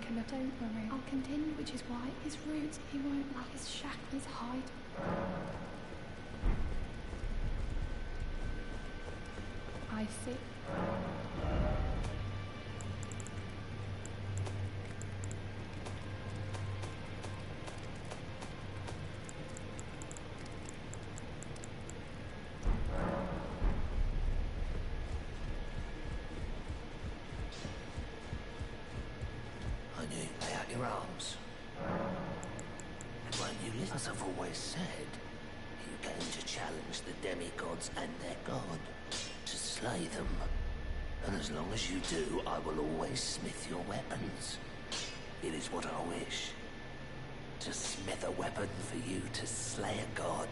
Nicola, don't worry. I'll continue, which is why his roots, he won't love his shackles, his hide. I see. I knew you'd lay out your arms. Won't you listen? As I've always said, you came to challenge the demigods and their god, to slay them. And as long as you do, I will always smith your weapons. It is what I wish. To smith a weapon for you to slay a god.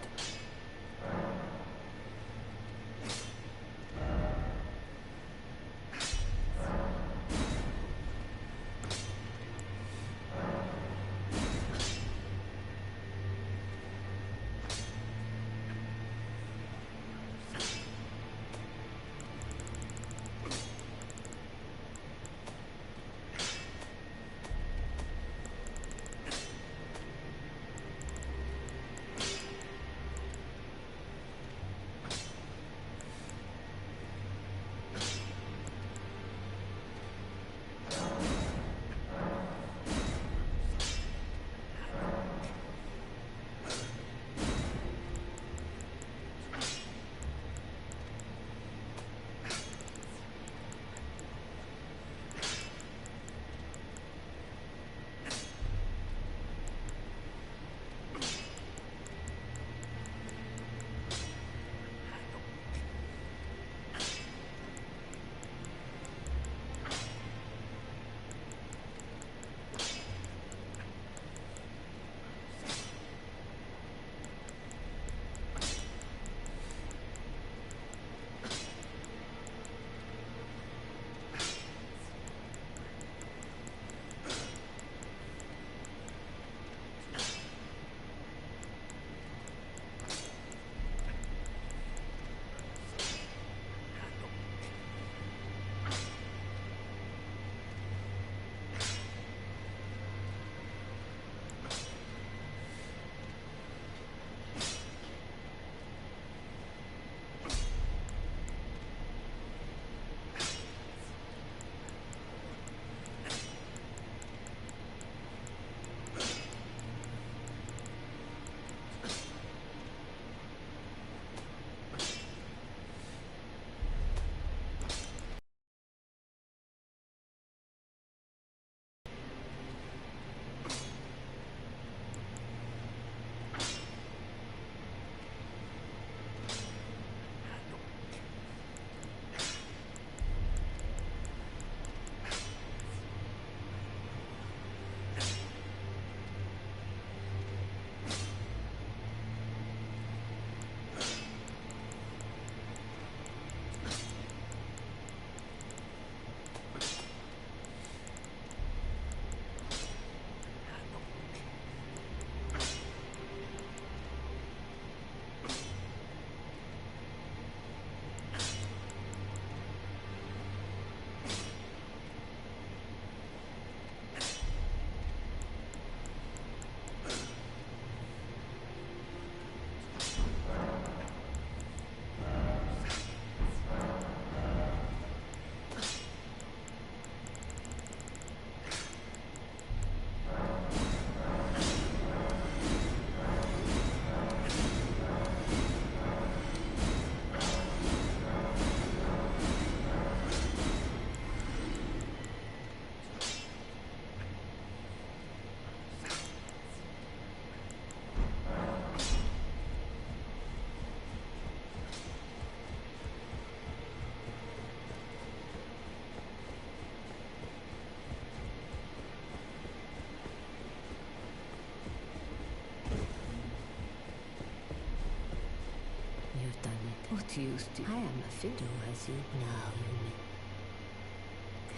What use do I am a fiddle as you now,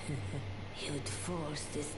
you mean? You'd force this.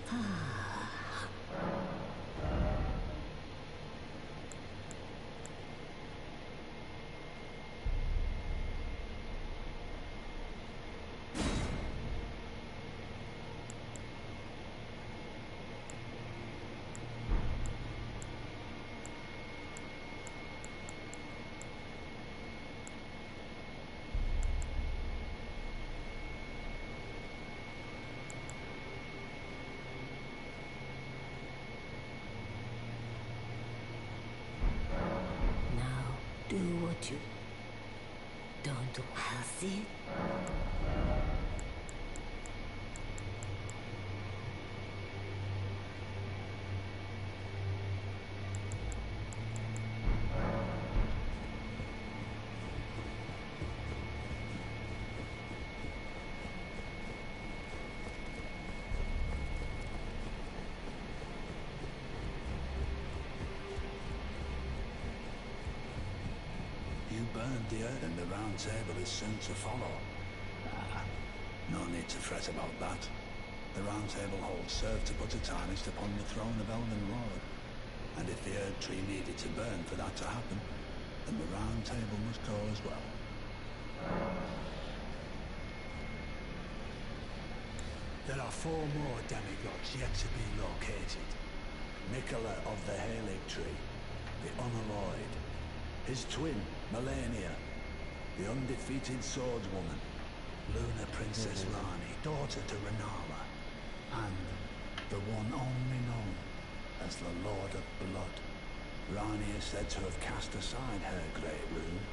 Do what you don't do. I'll see it. Burned the earth and the round table is soon to follow. No need to fret about that. The round table hold served to put a tarnished upon the throne of Elden Lord. And if the Erd Tree needed to burn for that to happen, then the round table must go as well. There are 4 more demigods yet to be located. Mikola of the Halig Tree, the Unalloyed, his twin, Melania, the undefeated swordswoman, Luna Princess Rani, daughter to Renala, and the one only known as the Lord of Blood. Rani is said to have cast aside her great rune,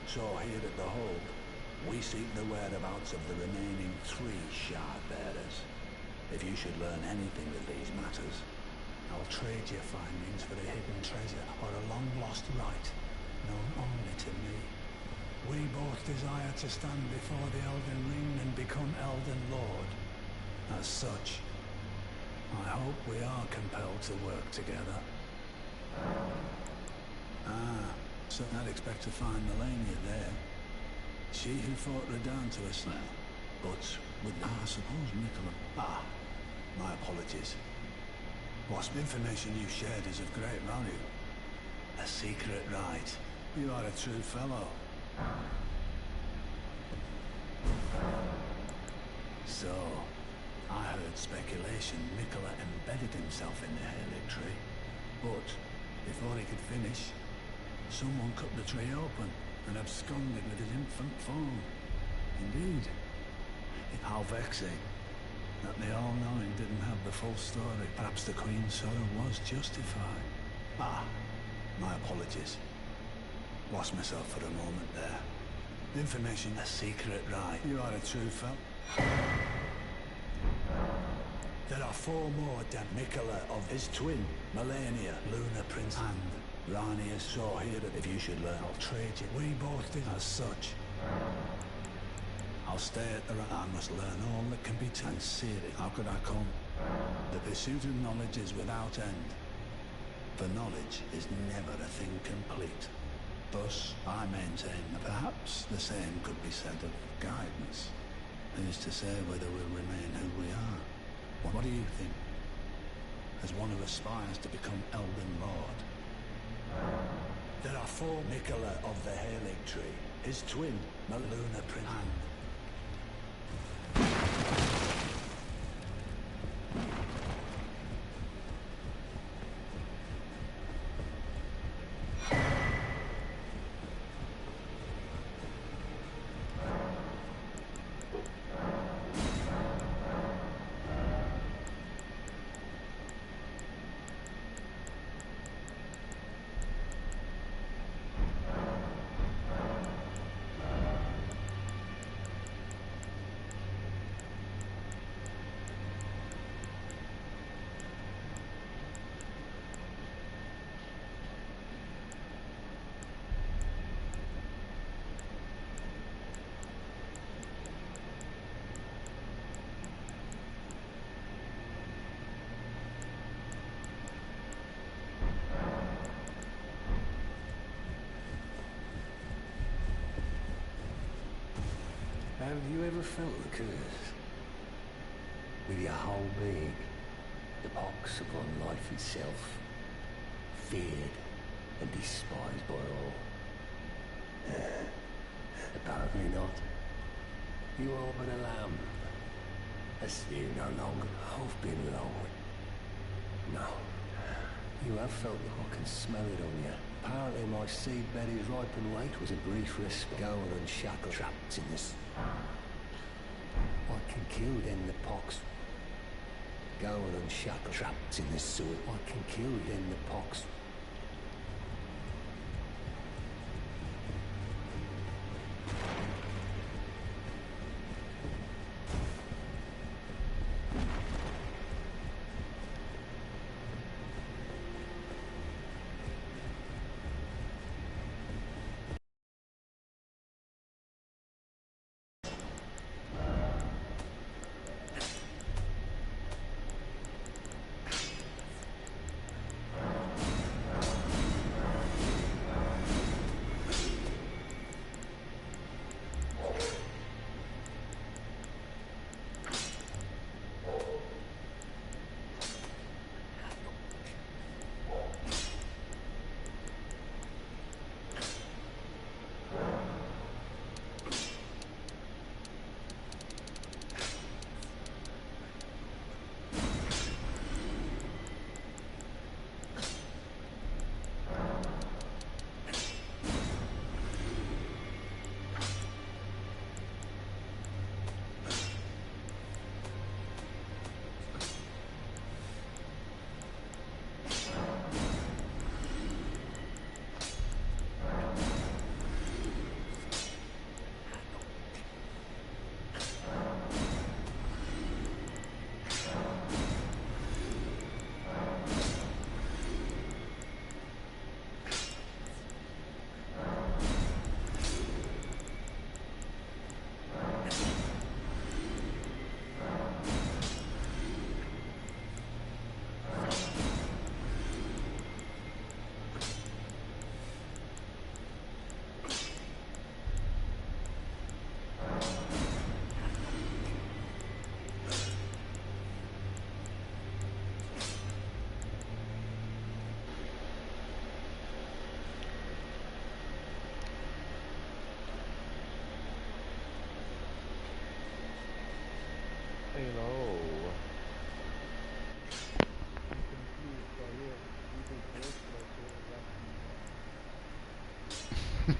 so here at the Hold, we seek the whereabouts of the remaining 3 Shard-bearers. If you should learn anything of these matters, I'll trade your findings for a hidden treasure or a long-lost right, known only to me. We both desire to stand before the Elden Ring and become Elden Lord. As such, I hope we are compelled to work together. So I'd expect to find Melania there. She who fought Radahn to us now, but with I suppose Mikola. My apologies. What information you shared is of great value. A secret rite. You are a true fellow. So, I heard speculation Mikola embedded himself in the Halig Tree. But, before he could finish, someone cut the tree open and absconded with his infant form. Indeed. How vexing that the All-Knowing didn't have the full story. Perhaps the Queen's sorrow was justified. My apologies. Lost myself for a moment there. Information, a secret rite. You are a true fellow. There are 4 more Mikola of his twin, Melania, Luna Prince, and Rani is so here that if you should learn, I'll trade you. We both did as such. I'll stay at the I must learn all that can be and serious. How could I come? The pursuit of knowledge is without end. For knowledge is never a thing complete. Thus, I maintain that perhaps the same could be said of guidance. Who's to say whether we'll remain who we are? What do you think? As one who aspires to become Elden Lord. There are 4 Mikola of the Halig Tree, his twin, Luna Prince, Have you ever felt the curse? With your whole being, the pox upon life itself, feared and despised by all. Apparently not. You are but a lamb. A steer no longer. I've been long. No. You have felt it. I can smell it on you. Apparently my seedbed is ripe and wait was a brief respite. Go and unshackle trapped in this. What can kill then the pox? Go and unshackle trapped in this sewer. What can kill then the pox?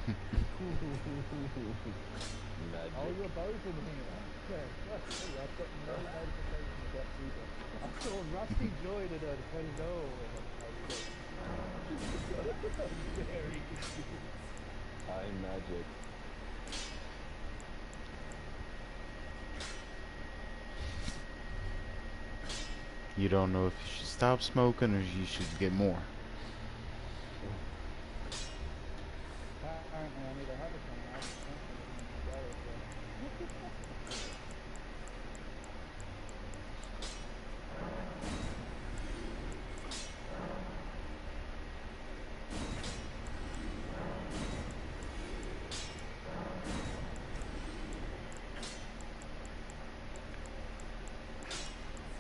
Magic. Oh, you're both in here. Okay. Let's see. I've got no notification about either. I saw Rusty join and I pressed no. And I'm very confused. High magic. You don't know if you should stop smoking or you should get more. Apparently I need a habit on now.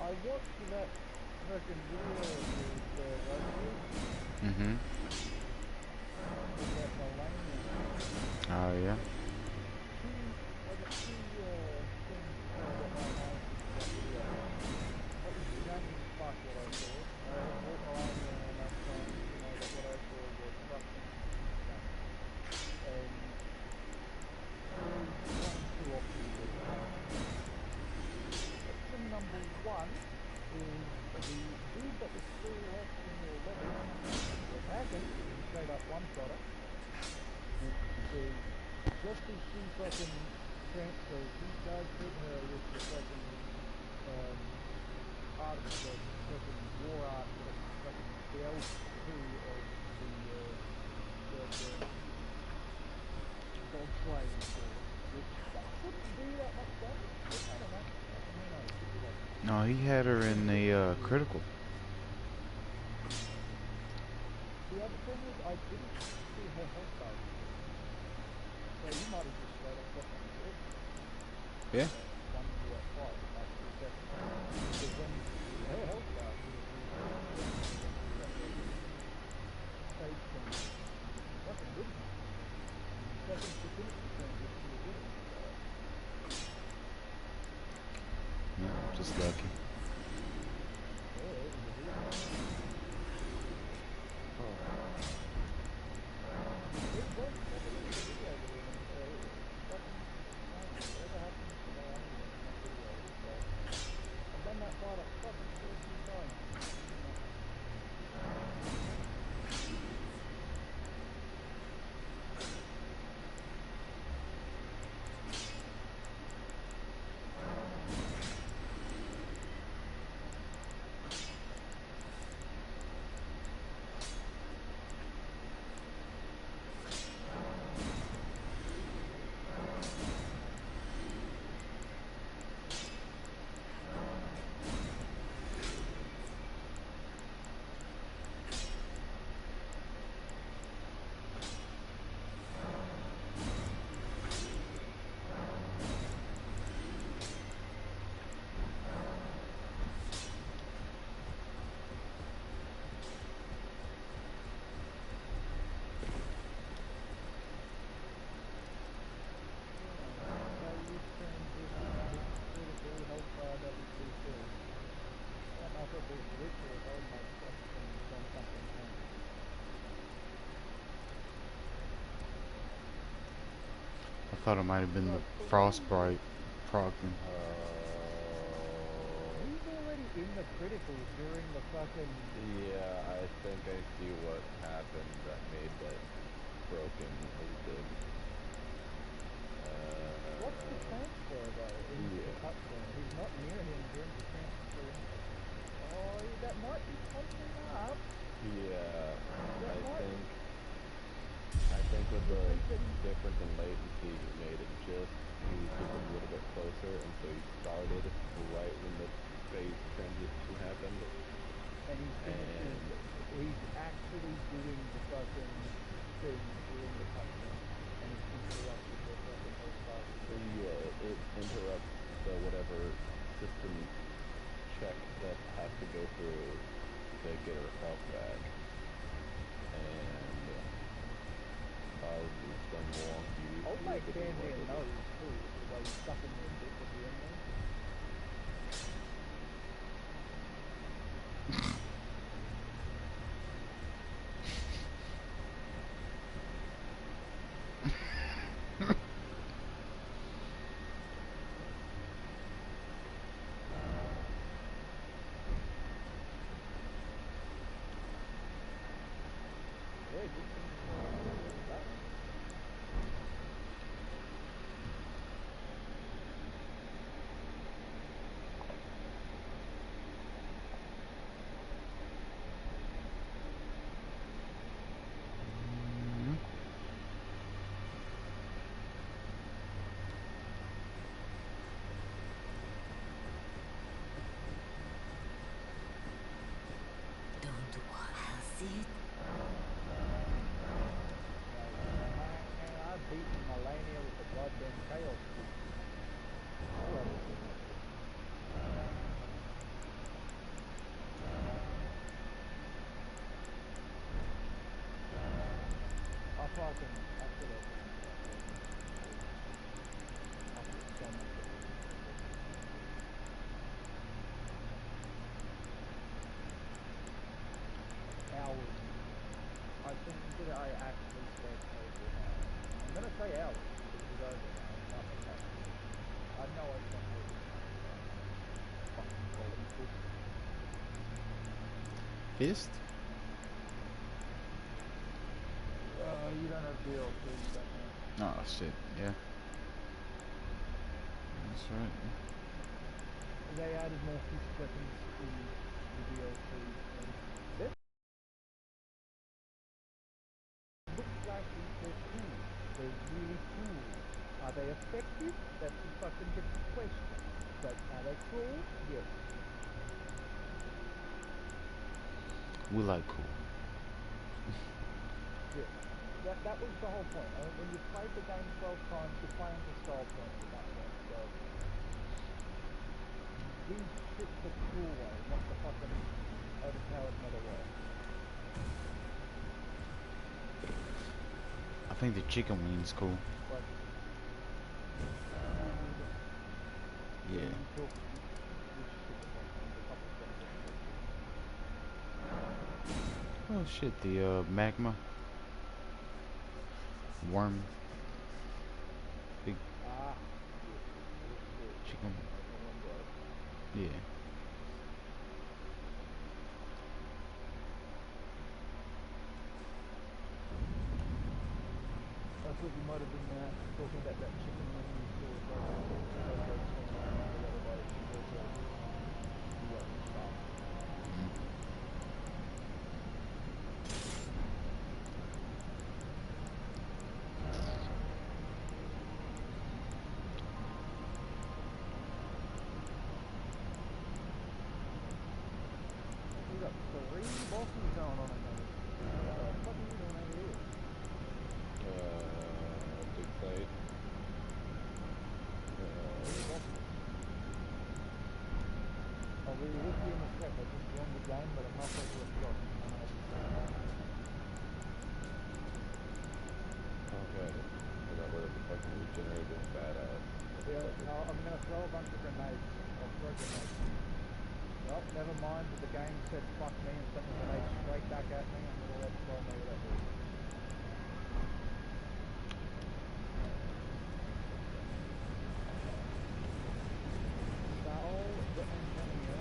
I watched that fucking video of Rusty Mm-hmm. with that Melania. Oh, yeah. I got two things that my analysis of that video. That was jank as fuck what I saw. I had bought Melania enough times to know that what I saw was fucking jank. And there's one of two options with that. Option number one is the dude that was still left in your lobby was hacking, straight up one-shotter. Because just as she fucking transfers, he starts hitting her with the fucking art of the fucking war art that fucking the L2 of the dog slaying sword, which that shouldn't do that much damage, but I don't know. Fucking who knows? Could be lucky. No, he had her in the critical. The other thing is, I didn't see her health bar. So you might have just straight up fucking killed her. Yeah. One into that fight, like 2 seconds. Because when her health bar would have been stage change. Fucking didn't. Seconds to finish the transition to the didn't. Yeah, just lucky. Yeah, it was a weird one. It was fucking in the video with him. Fucking whatever happened to Melania in that video. So I've done that fight a fucking 14 times. I thought it might have been the frostbite proccing. He's already in the critical during the fucking... Yeah, I think I see what happened that made that broken as big. What's the transfer though? Into the touchdown. He's not near him during the transfer. Oh, that might be something up. Yeah, That I think with the difference in latency, it made it just, he took a little bit closer, and so he started right when the phase transition happened. And he's actually doing the fucking thing during the touchdown. And it's interrupted the fucking whole part. So yeah, it interrupts the whatever system check that has to go through to get her health back. And causes some wonky... I'll make Bandit knows too, the way he's sucking their dick at the end there. open. I should open it. After so much of it. Hours. I think that I actually said over an hour. I'm gonna say hours because it was over an hour. Nothing happened. I know I spent more than fucking quality fist. Fist? You don't have DLC, you don't know. Oh shit, yeah. That's right. They added more fist weapons to the DLC. They look like they're cool. They're really cool. Are they effective? That's a fucking different question. But are they cool? Yes. We like cool. Yeah. That was the whole point. I mean, when you played the game 12 times, you're playing for style points at that point. So do shit the cool way, not the fucking overpowered meta way. I think the chicken wing's cool. Like, Yeah. you talk which chicken wing, there's a couple of things. Oh shit, the magma worm. Big chicken. Yeah. I thought you might have been talking about that chicken wing you saw with those swinging around the other way. You weren't stuck. We got 3 bosses going on in there. What the fuck are you doing over here? Ductape. I'll be with you in a sec. I just joined the game, but I'm halfway through a shot. Okay. I got rid of the fucking regenerating badass. Yeah, no, I'm going to throw a bunch of grenades. I'll throw grenades. Well, never mind. The game said fuck me and sent the grenade straight back at me. I'm going to let Sky know what that is. The engineer.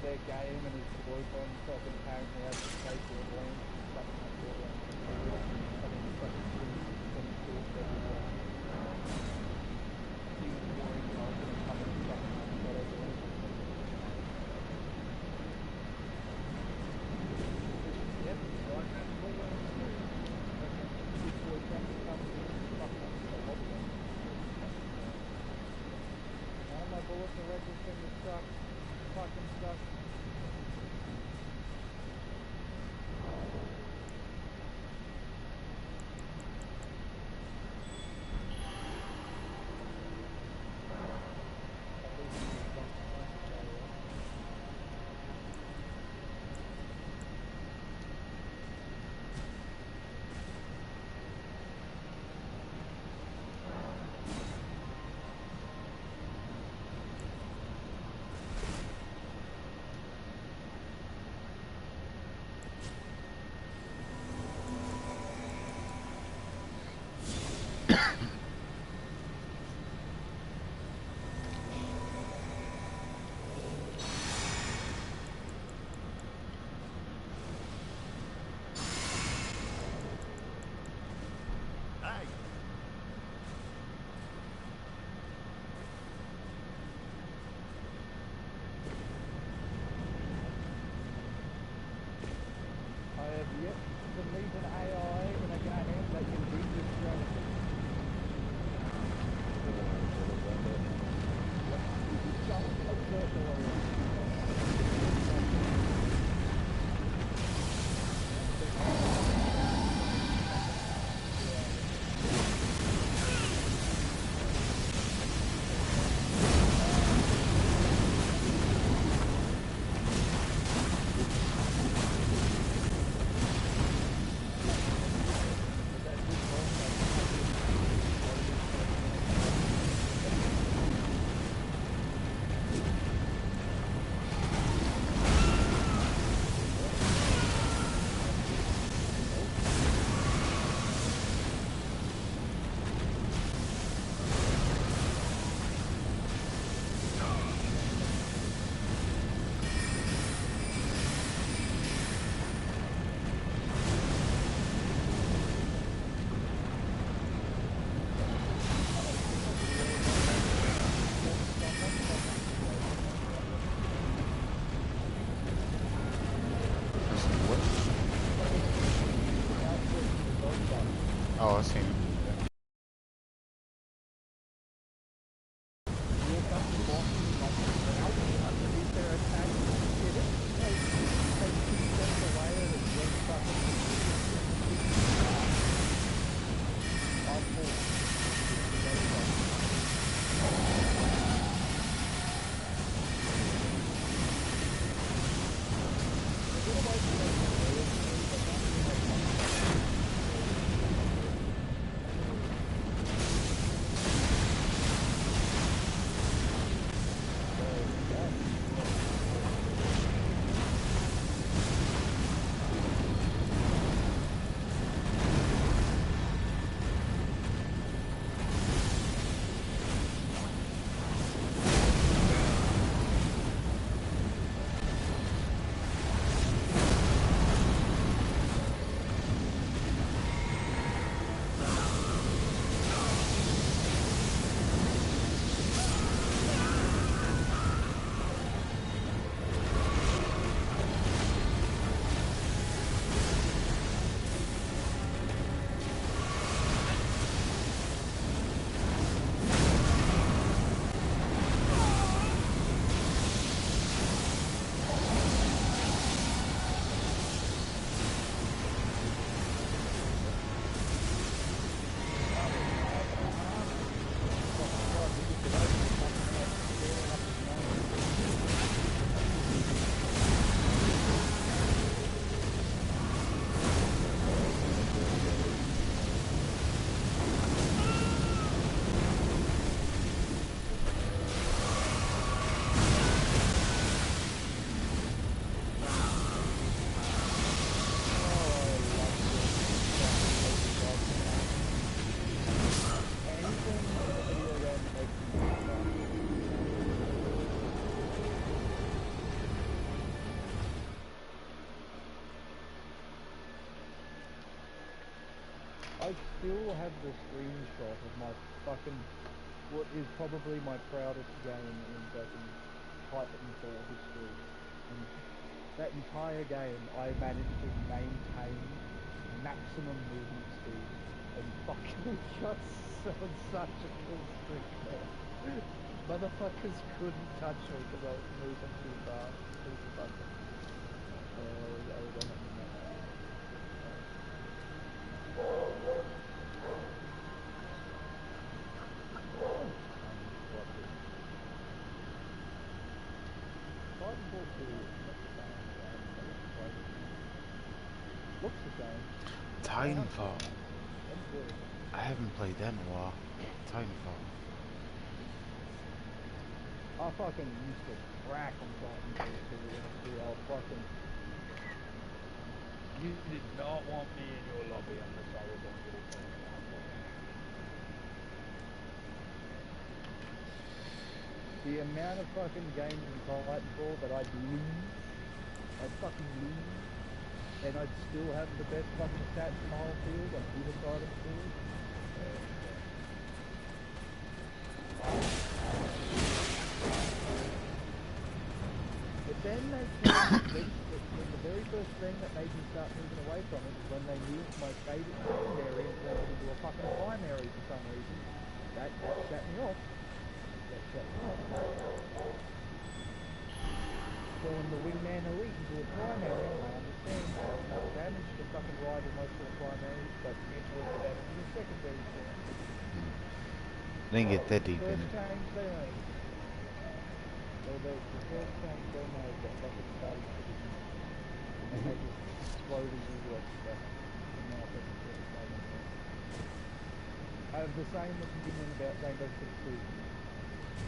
Their game and his boyfriend fucking apparently has to play Borderlands and fucking like Borderlands and fucking fucking stalked everyone. He was worried I still have the screenshot of my fucking, what is probably my proudest game in fucking Titanfall history. And that entire game, I managed to maintain maximum movement speed and fucking just on such a kill streak there. Motherfuckers couldn't touch me because I was moving too fast. Piece of fucking. I was on it in that. Titanfall 2 is not the same game, but it's close. Looks the same. Titanfall. That's good. I haven't played that in a while. Titanfall. I fucking used to crack on Titanfall 2. I fucking... You did not want me in your lobby unless I was on your phone. The amount of fucking games in Titanfall that I'd fucking lose, and I'd still have the best fucking stats in the whole field on either side of the field. But then they the very first thing that made me start moving away from it is when they moved my favourite secondary and turned it into a fucking primary for some reason. That shut me off. Going the wingman elite into a primary, I understand there's enough damage to fucking rival most of the primaries, but it was the damage in the secondary form. Didn't get that deep in First it. change they made. So the first change they made that fucking started to the unit. And they just slowly reworked stuff. And now fucking shit is making sense. I have the same opinion about Rainbow Six Siege.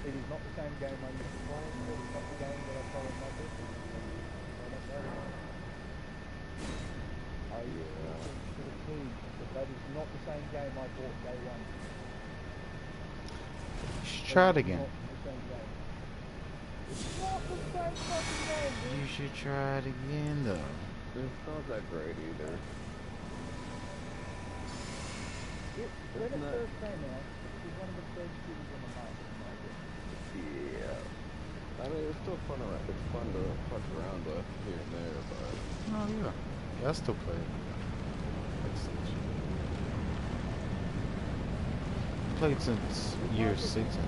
It is not the same game I used to play. It is not the game that I play on my PC. I don't know. I used to the Siege, but that is not the same game I bought day one. You should try it again. It's not the same fucking game, dude. You should try it again, though. It's not that great either. When it first came out, it was one of the best shooters on the market, in my opinion. Yeah. I mean, it's still fun around. It's fun to fuck around with here and there, but Oh, yeah. Yeah, I still play it. Played since year 6, I think.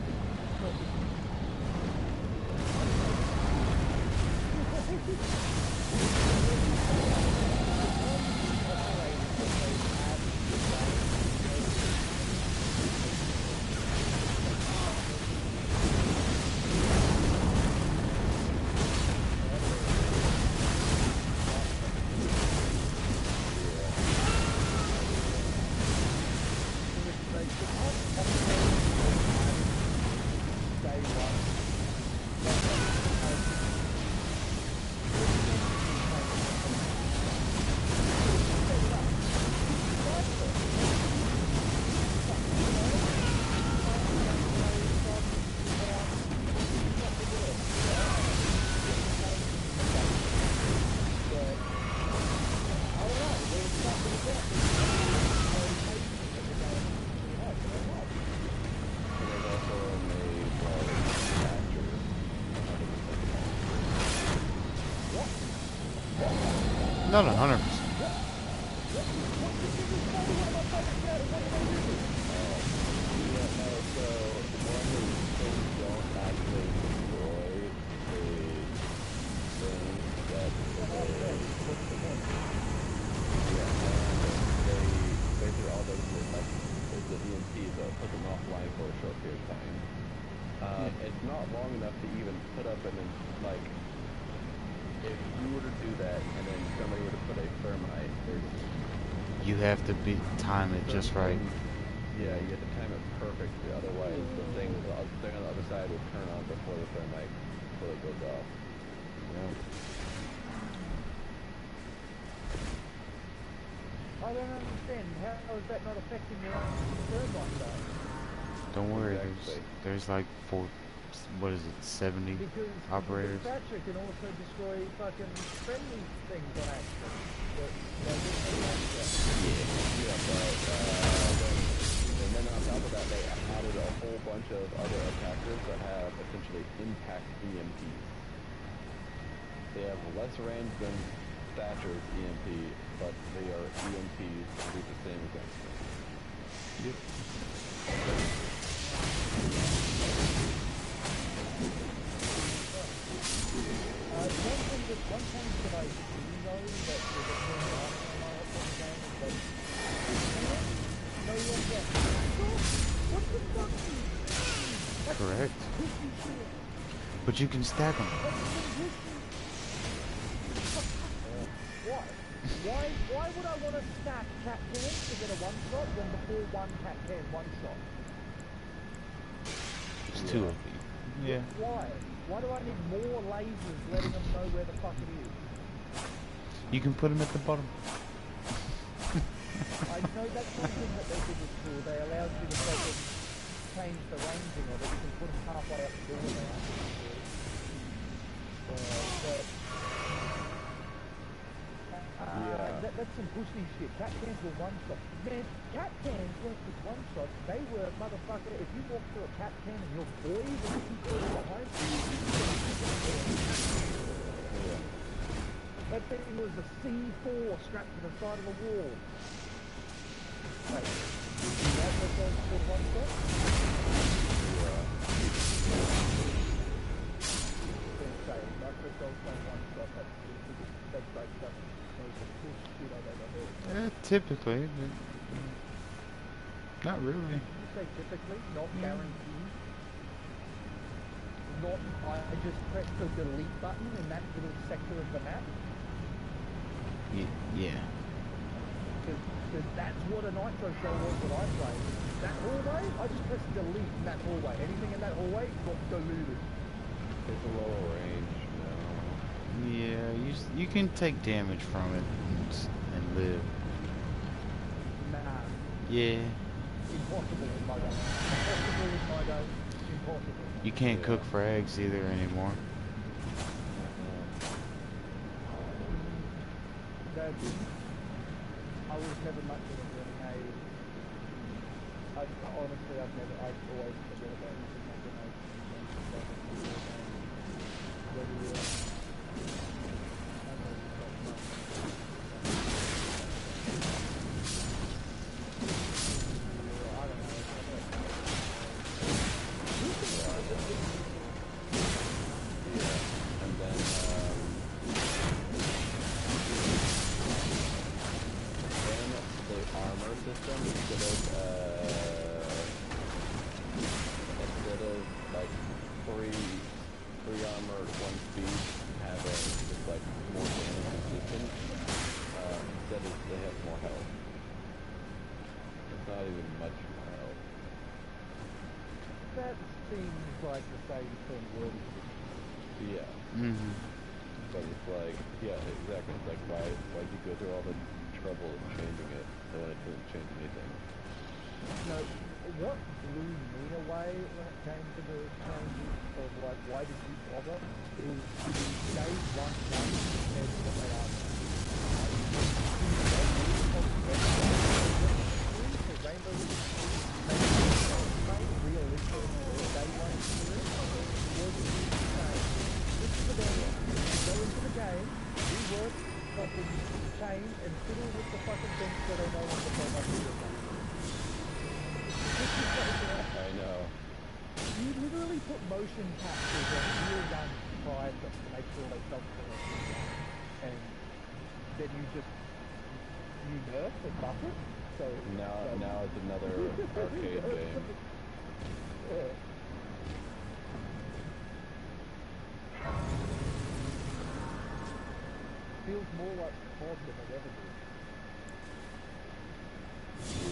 Not 100%. It's not long enough to even put up an, like, if you were to do that and then somebody were to put a thermite, You have to time it just right. Yeah, you have to time it perfectly, otherwise the thing on the other side would turn on before the thermite fully goes off. Yeah. I don't understand. How is that not affecting your own thermite though? Don't worry, Exactly. there's like what is it, 70 Because operators? the Thatcher can also destroy fucking friendly things on accident. But, Yeah, and then on top of that, they added a whole bunch of other attackers that have essentially impact EMPs. They have less range than Thatcher's EMP, but they are EMPs to do the same against them. Yep. one thing that I do know that is a thing that I know of the game is that no longer. What the fuck? That's Correct. pushy shit. But you can stack them. Why would I want to stack cat cans to get a one shot when before one cat can one shot? There's two of you. Yeah. Why? Why do I need more lasers letting them know where the fuck it is? You can put them at the bottom. I know that's something that they did with cool. They allowed you to fucking change the ranging of it. You can put them halfway up the door now. That's some pussy shit. Cat cans were one shot. Man, cat cans weren't just one shot. They were, motherfucker, if you walk through a cat can and your boys and you go behind you, that thing was a C4 strapped to the side of the wall. Wait, that was for one shot? That's like stuff. Typically, but not really. You say typically, not guaranteed. Not, I just press the delete button in that little sector of the map. Yeah. Because that's what a Nitro show was that I played. That hallway, I just press delete in that hallway. Anything in that hallway got deleted. It's a lower range, Yeah, you can take damage from it and live. Nah. Yeah. Impossible in my game. Impossible in my game. Impossible. You can't cook frags either anymore. I was never much of a grenade. Honestly, I've always forgot about using my grenades. Like the same thing would. Yeah. But it's like, yeah, exactly. It's like, why'd you go through all the trouble of changing it when it didn't change anything? No, what blew me away when it came to the changes of like, why did you bother? Is they gave one change compared to what they are now. Rainbow realistic. Day one experience was the same. This is the day. Go into the game, rework, fucking change, and fiddle with the fucking things that are no longer so much of your game. I know. You literally put motion captures on real guns prior to make sure they felt correct. And then you nerf and buff it. So now it's another arcade game. Yeah. Feels more like COD than it ever did.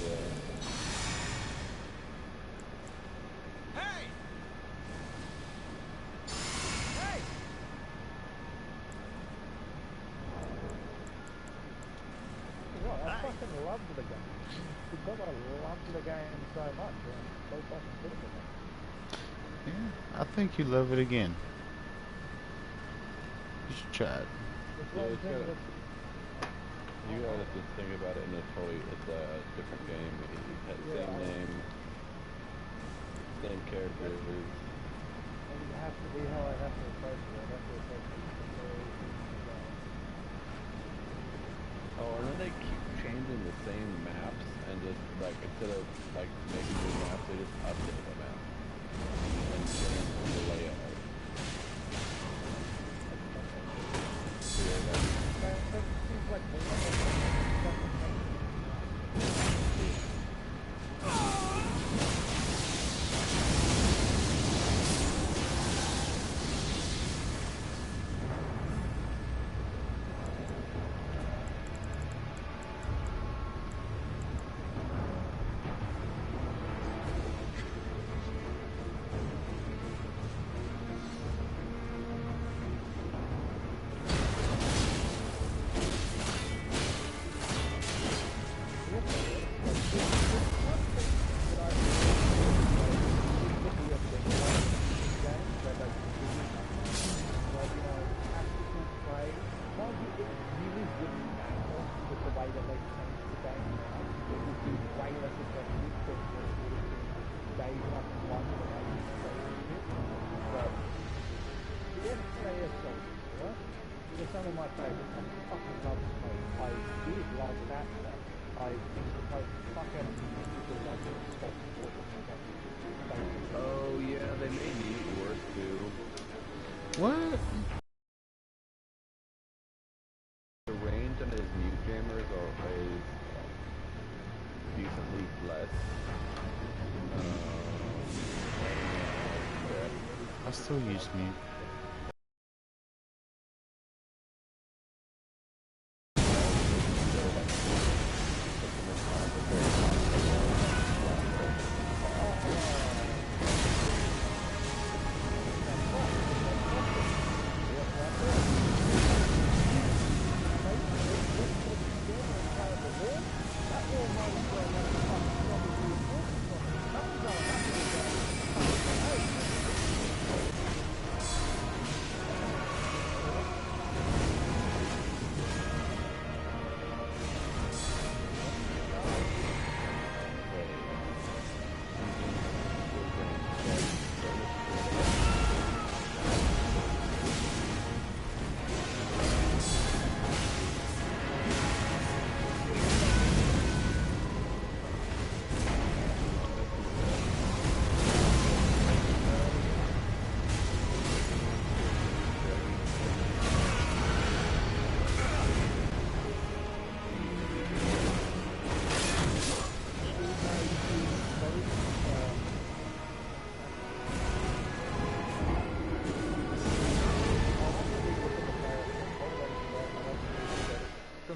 Yeah. Hey! Hey! Right, I fucking loved the game. Because I loved the game so much, I'm so fucking good at it. Yeah, I think you love it again. You should try it. It's Yeah, one it's thing got. that's You gotta just think about it in it's a different game. It has the same name, same characters. and it has to be how I have to approach it. I have to approach it completely different. Oh, and then they keep changing the same maps and just like instead of like making new maps, they just update the map and change the layout. So yeah, That seems like more. Some of my favorites. I fucking love Smoke. I did love that stuff. I used to play the fuck out of music because I couldn't stop talking about. oh yeah, they made Neat worse too. What? The range on his mute jammers is decently less. I still use mute.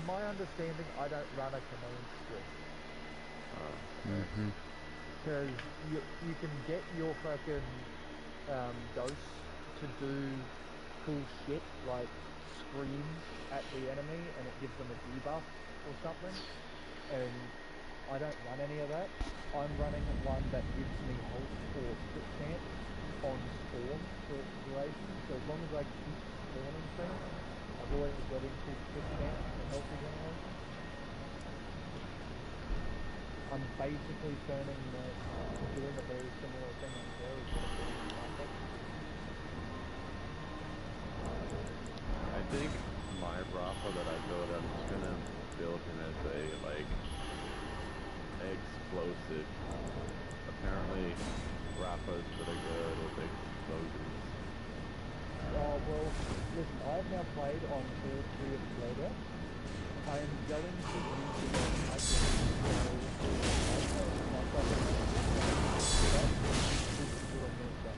My understanding, I don't run a command script. Because you can get your fucking ghost to do cool shit like scream at the enemy and it gives them a debuff or something. And I don't run any of that. I'm running one that gives me health or quick chance on spawn for duration. So as long as I keep spawning things, I've always got into quick chance for health regeneration. I'm basically doing a very similar thing on there as what I'm doing in Minecraft. I think my Rafa that I built, I'm just gonna build him as a like explosive. Apparently, Rafa's really good with explosions. Oh well, listen, I've now played on all three of the loadouts. I am going to use the I this is what I'm going to say.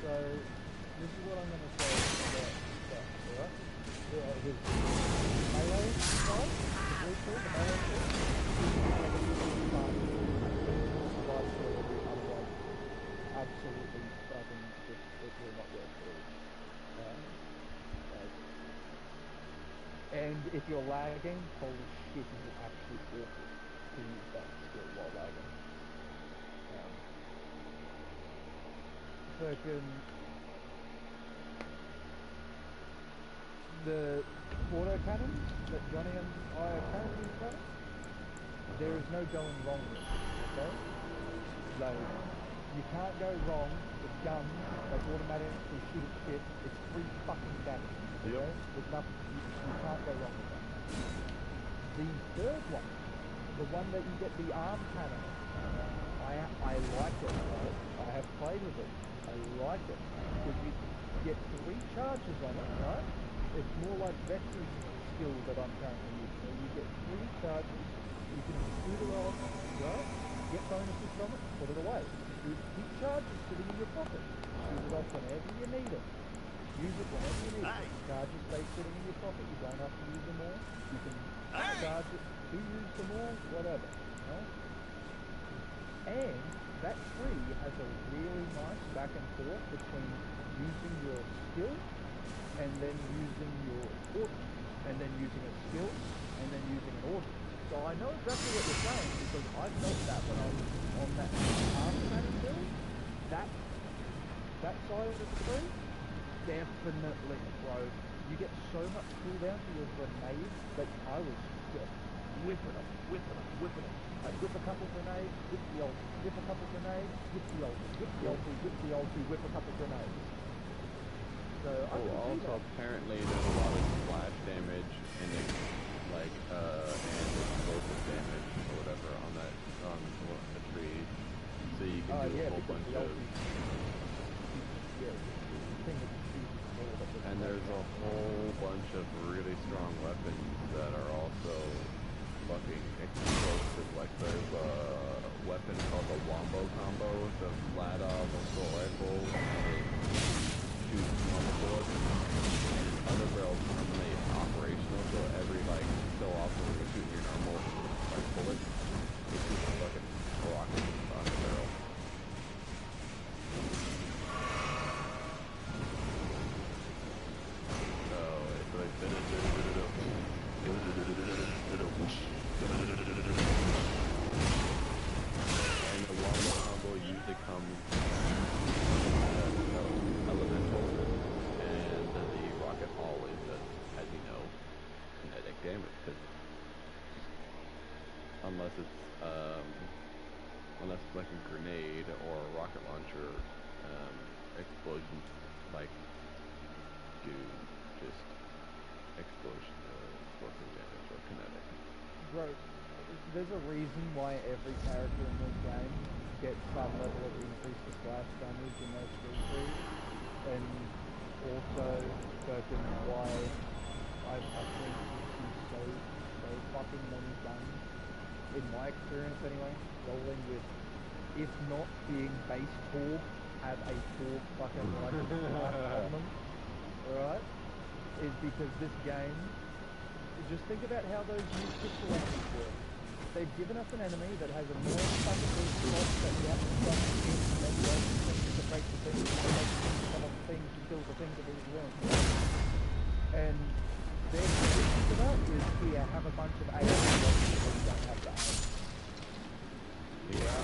So, this is what I'm going to say about that, alright? His melee style, the blue tool, the melee tool, otherwise absolutely fucking just, it will not work at all. if you're lagging, holy shit, is it actually awful to use that skill while lagging. Fucking the autocannons that Johnny and I are currently running, there is no going wrong with it, okay? Like, you can't go wrong with guns that automatically shoot at shit. It's free fucking damage, okay? Yep. There's nothing, you can't go wrong with that. The third one, the one that you get the arm cannon, I like it, right? I have played with it. I like it because you get 3 charges on it, right? It's more like Vex's skill that I'm currently using. So you get 3 charges, you can shoot it off, right? Get bonuses from it, put it away. Keep charges sitting in your pocket. Shoot it off whenever you need it. Use it whenever you need it. Charges stay sitting in your pocket. You don't have to use them all. You can charge it to use them all, whatever. Right? And that tree has a really nice back and forth between using your skill and then using your ordnance, and then using a skill and then using an ordnance. So I know exactly what you're saying because I felt that when I was on that arm cannon build. That side of the tree, definitely, bro. You get so much cooldown to your grenade that I was just whipping them. I'd whip a couple grenades, whip the ulti, whip a couple grenades, whip the ulti, whip the ulti, whip the ulti, whip a couple grenades. So I can see also that. apparently there's a lot of splash damage and and explosive damage or whatever on the tree. So you can do a whole bunch of. And there's a whole bunch of really strong weapons that are also fucking explosive. Like there's a weapon called the Wombo Combo, the flat assault rifle. It shoots normal bullets, and other barrels terminate operational. So every so often when you're shooting your normal bullet, it shoots a fucking rocket on the barrel. And the Wombo combo usually comes elemental, and the rocket always does, as you know, kinetic damage. Unless it's like a grenade or a rocket launcher, explosions do just explosive damage or kinetic. Bro, there's a reason why every character in this game gets some level of increase to splash damage in those skill trees, and also fucking why I've seen so fucking many guns, in my experience anyway, rolling with, if not being base Torg, have a Torg fucking on them, right? Is because this game, just think about how those new pistol enemies work. They've given us an enemy that has a more fucking big slot that we have to stop and then the other things to break the things, to make things come off the things, to kill the things that we're doing. And their solution to that is, here, have a bunch of AI that we don't have that. Yeah.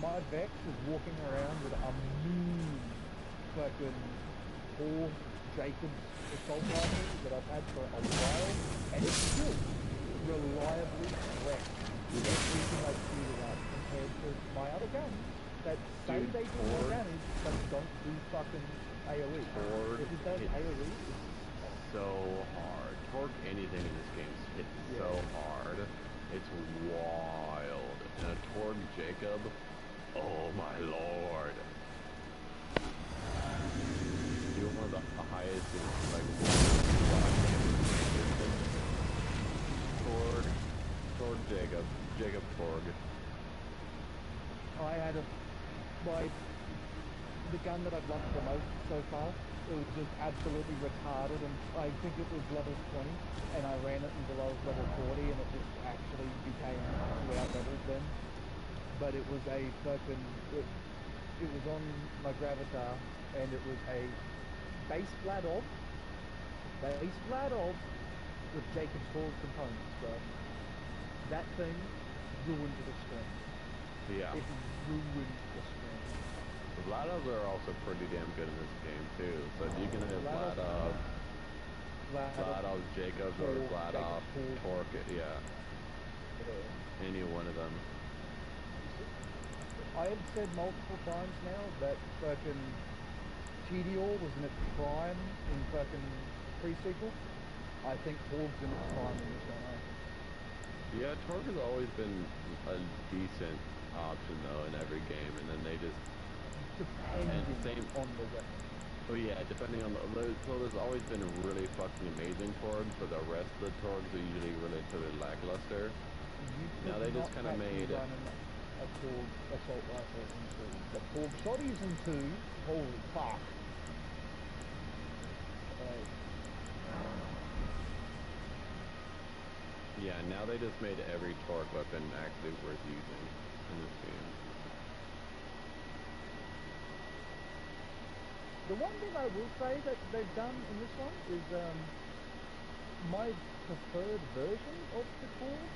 My Vex is walking around with a mean fucking 4 Jacobs assault rifles that I've had for a while, and it's still reliably wrecked with everything I shoot it at compared to my other guns that say they do more damage but don't do fucking AoE. If it does AoE, it's so hard. Torque anything in this game hits so hard. It's wild. And a Torque Jacob, oh my lord. You're one of the highest Torque Jacob Torque. I had the gun that I've loved the most so far. It was just absolutely retarded, and I think it was level 20, and I ran it until I was level 40, and it just actually became 2 out levels then. But it was a fucking, it was on my Gravatar, and it was a base Vladov with Jacob's Hall's components, bro. That thing ruined the screen. Yeah. It ruined the screen. The Vladovs are also pretty damn good in this game too. So if you can hit Vladov, Jacobs, or Vladov, Torque, yeah. Any one of them. I have said multiple times now that fucking Tedior was in its prime in fucking pre-sequel. I think Torg's in its prime in this one. Yeah, Torque has always been a decent option though in every game, and then they just depending on the weapon. Oh yeah, depending on so there's always been really fucking amazing Torgs, but the rest of the Torgs are usually relatively lackluster. Now they just kind of made a Torg assault rifle in 2. The Torg shotties in 2, holy fuck. Yeah, now they just made every Torque weapon actually worth using in this game. The one thing I will say that they've done in this one is my preferred version of the Torg.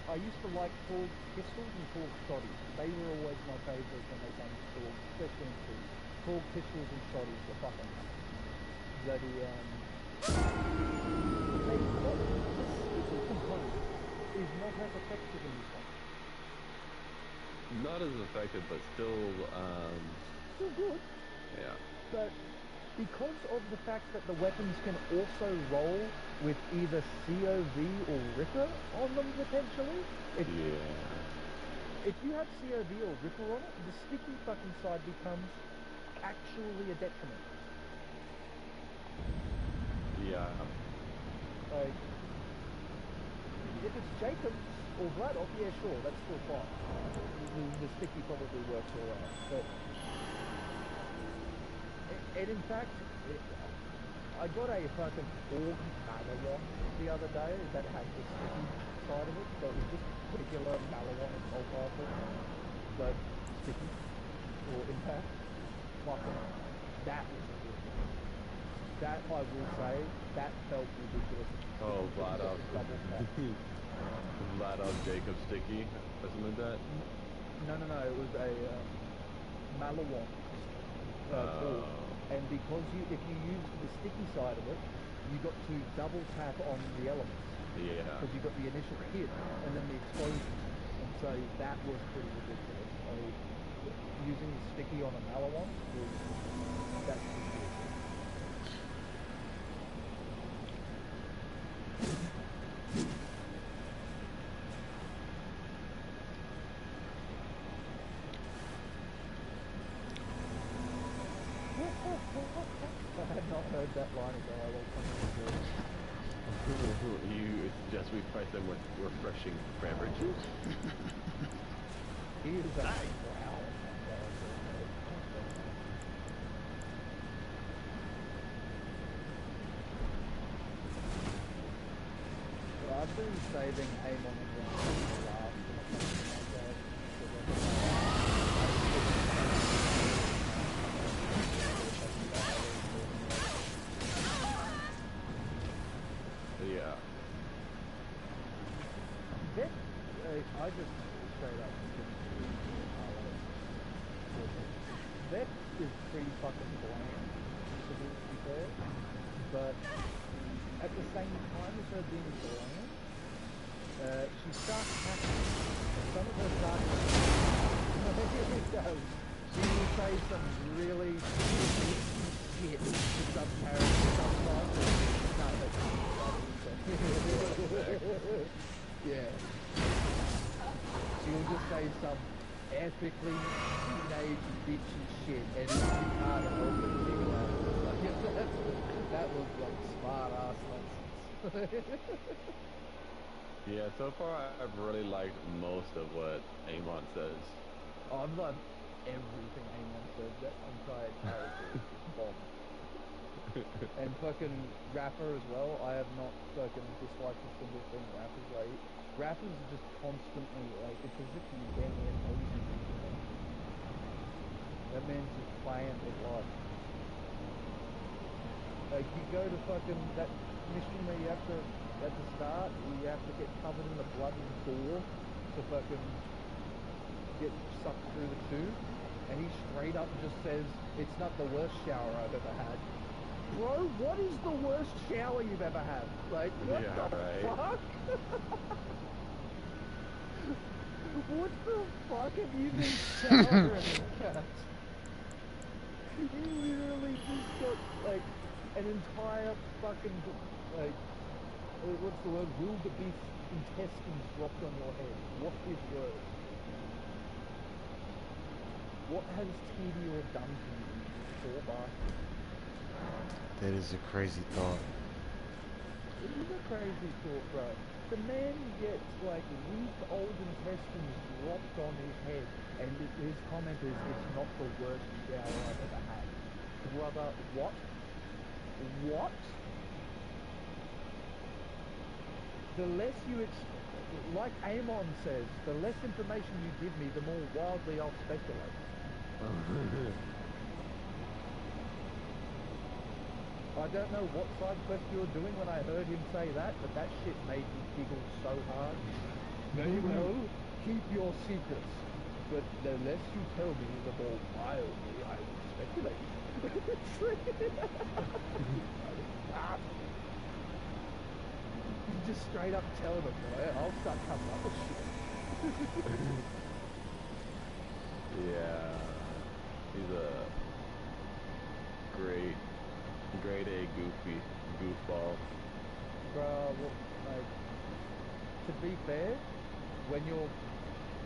I used to like Torg pistols and Torg shotties. They were always my favourite when they came to Torg, especially in 2. Torg pistols and shotties were fucking bloody is not as effective in this one. Not as effective, but still good. Yeah. But because of the fact that the weapons can also roll with either COV or Ripper on them potentially, if you have COV or Ripper on it, the sticky fucking side becomes actually a detriment. Yeah. Like, if it's Jacobs or Vladov, yeah, sure, that's still fine. The sticky probably works alright, but... And in fact, I got a fucking Org Malawon the other day that had the sticky side of it, so it was just regular Malawon assault rifle, but sticky, or impact. Fucking, that was a good one. That, I will say, that felt ridiculous. Oh, Vladov. Vladov Jacob sticky, or something like that? No, it was a Malawon. And because if you use the sticky side of it, you got to double tap on the elements. Yeah. Because you got the initial hit and then the explosion. And so that was pretty ridiculous. Using the sticky on a Malawon that's pretty good. I had not heard that line ago. I will come in. You suggest we price them with refreshing beverages? He is a wow. I've been saving Amon and Ron for the last. Yeah. I just straight up Vec is pretty fucking bland, to be fair, but at the same time as her being bland, she starts hacking. Some of her starts she will say some really shit to some characters sometimes. Yeah. She'll just say some epically teenage bitchy shit, and you can't help but giggle at it. Like, that was like smart ass nonsense. Yeah, so far I've really liked most of what Amon says. Oh, I've loved everything Amon says. That entire character is bomb. And fucking Rapper as well. I have not fucking disliked a single thing Rapper's like. Rapper's just constantly like, it's as if he's getting it amazing. That man's just playing with life. Like, you go to fucking that mission where you have to, at the start, you have to get covered in the blood and gore to fucking get sucked through the tube. And he straight up just says, it's not the worst shower I've ever had. Bro, what is the worst shower you've ever had? Like, what Yeah, the right. fuck? What the fuck have you been showering at? You literally just got, like, an entire fucking, like, what's the word? Wildebeest intestines dropped on your head. What is worse? What has TDO done to you, you poor bastard? That is a crazy thought. It is a crazy thought, bro. The man gets, like, weak old intestines dropped on his head, and his comment is, it's not the worst shower I've ever had. Brother, what? What? The less you, like Amon says, the less information you give me, the more wildly I'll speculate. I don't know what side quest you were doing when I heard him say that, but that shit made me giggle so hard. Very well, keep your secrets, but the less you tell me, the more wildly I will speculate. You just straight up tell them, boy, I'll start coming up with shit. Yeah, he's a grade A goofball. Bruh, well, like, to be fair, when you're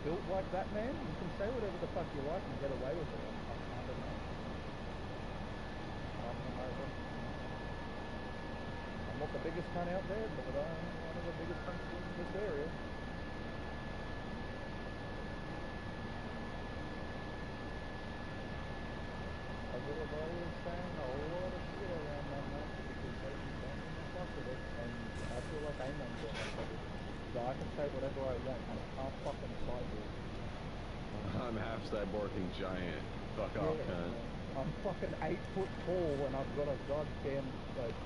built like that, man, you can say whatever the fuck you like and get away with it. I don't know. I don't know. I'm not the biggest cunt out there, but I'm one of the biggest cunts in this area. As everybody is saying a lot of shit around my mouth because they don't fuck with it, and I feel like Amon's on my cover. So I can say whatever I want, and I can't fucking cyborg. I'm half cyborging giant. Fuck off, cunt. I'm fucking 8 foot tall, and I've got a goddamn, like,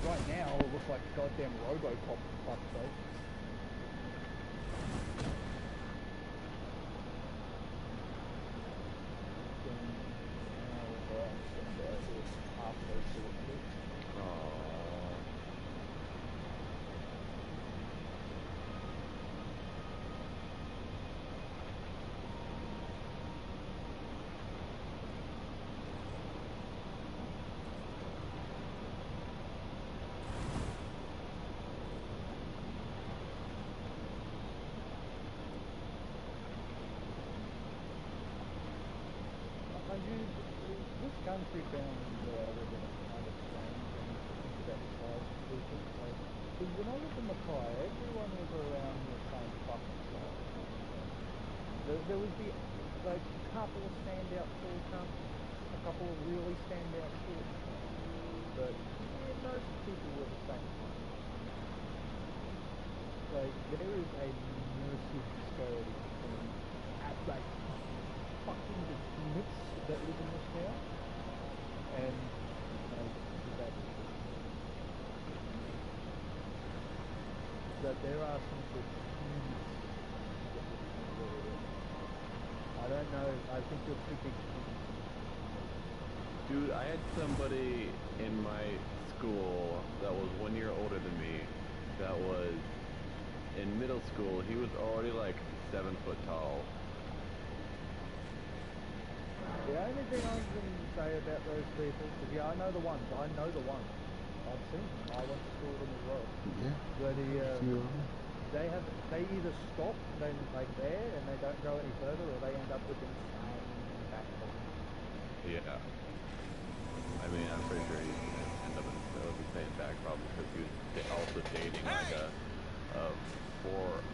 right now it looks like goddamn Robocop, for fuck's sake. This country found with a kind of strange and think about the size of people. Like, because when I lived in Mackay, everyone was around the same fucking size. There was the, like, couple of standout tall cunts, a couple of really standout short cunts, but most people were the same size. Like, there is a massive disparity between, like, fucking the units that live in this town, and that there are some huge. I don't know. I think you're too big. Dude, I had somebody in my school that was 1 year older than me. That was in middle school. He was already like 7 foot tall. The only thing I can say about those people is, yeah, I know the ones. I've seen them. I went to school with them as well. Yeah. But they either stop then like there and they don't go any further, or they end up with insane back problems. Yeah. I mean, I'm pretty sure he's gonna end up with the same back problems because he was also dating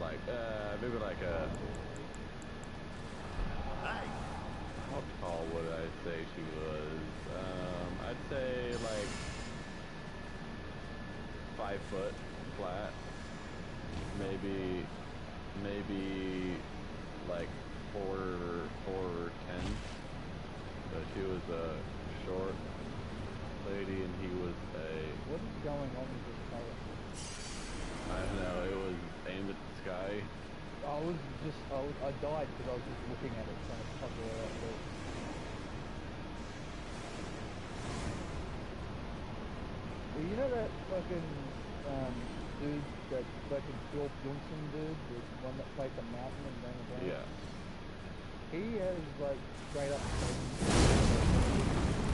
like maybe like a. Hey! How tall would I say she was? I'd say like 5 foot flat. Maybe like 4'10". But she was short. lady, and he was What is going on with this color? I don't know, it was aimed at the sky. I died because I was just looking at it, trying to puzzle it out first. Well, you know that fucking dude, that fucking Phil Johnson dude, the one that played the mountain and ran around? Yeah. He has like straight up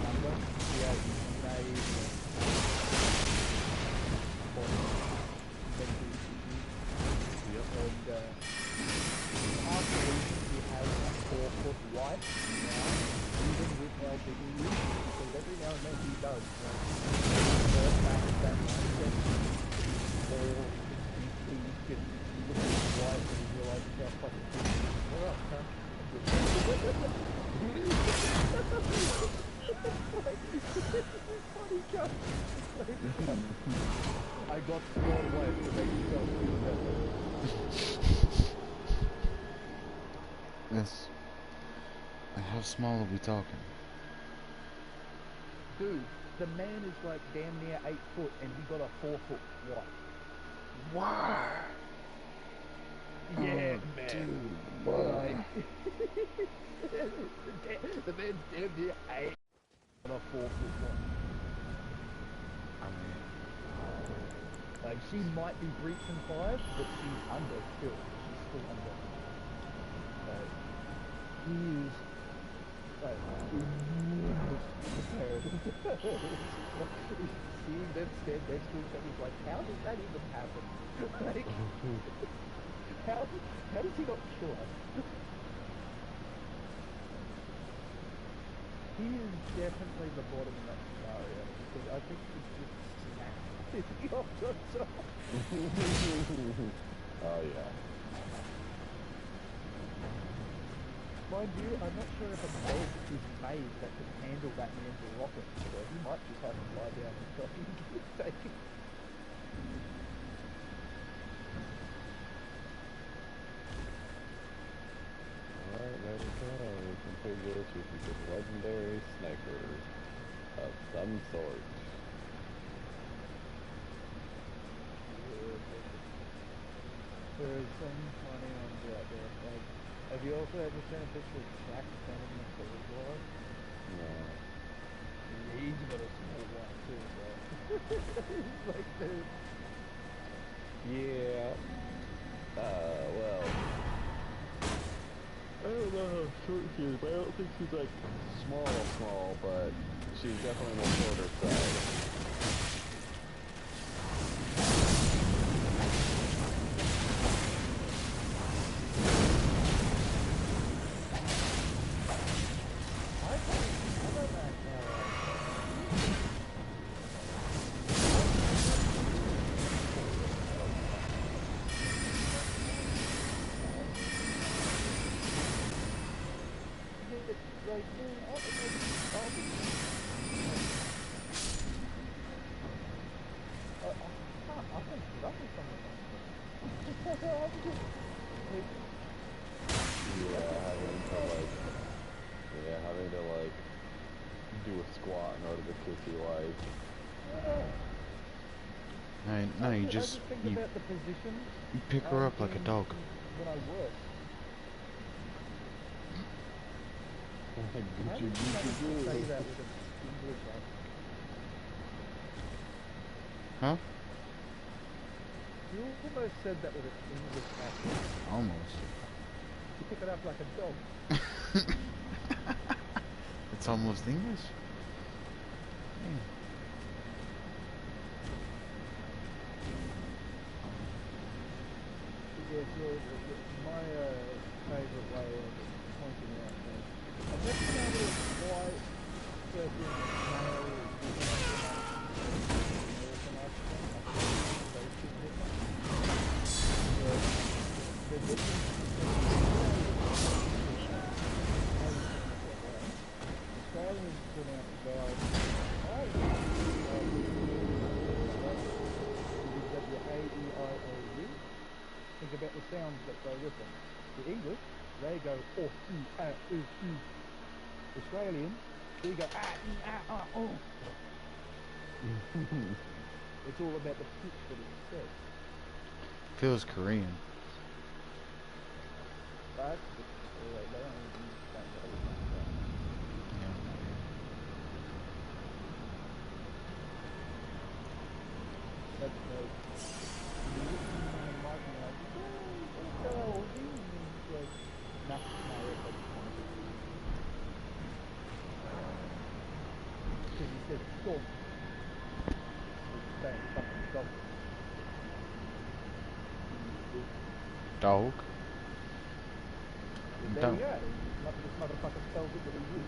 number. He has made Yep. and I believe he has a 4-foot wife now, even with how big he is, because every now and then he does. Back that mindset, or he can look at his wife and he realizes how fucking big he is. What up, son? Funny cut. I got scared away to make yourself feel better. Yes. How small are we talking? Dude, the man is like damn near 8 foot and he got a 4-foot wife. Wow. Yeah, Oh, man. dude. Like, the man's damn near 8 on a 4-foot wife. I mean, Like, she might be breaching 5, but she's under still. She's still under. Like, he is like enormous compared to seeing them stand next to each other. He's like, how does that even happen? Like, how does he not kill her? He is definitely the bottom in that scenario because I think he's just snapped off himself. Oh yeah. Mind you, I'm not sure if a bed is made that can handle that man's rocket, so he might just have to lie down and fucking take it. Alright, there we go. We complete this with the legendary sniper of some sort. There is some funny ones out there. Like, have you also ever seen a picture of Shaq standing next to his wife? No. He's got a small one too, bro. He's like, dude. Yeah. Well. I don't know how short she is, but I don't think she's like small, but she's definitely on the shorter side. Having to like do a squat in order to kiss your wife. no, you just think about the position. You pick her up like a dog. When I work. Say that with an English accent. Huh? You almost said that with an English accent. Almost. You pick it up like a dog. It's almost English. Yeah. Yeah, so my favourite way of pointing out things. I've never found it quite certain male American accent. I think they should different. The difference Australians pronounce vowels W-A-E-I-O-U. Think about the sounds that go with them. The English, they go O-U-A-U-U. Australians, we go ah-ee-ah-ah-oh. It's all about the pitch that it's set. Feels Korean. But they don't even understand that. Yeah. That's like, you look at him on the mic and you're like, yeah, what's that old thing? And he's like, nah, that's funny. Because he said dog. He's saying fucking dog. Dog. There Dog. you go. This motherfucker spells it with a U.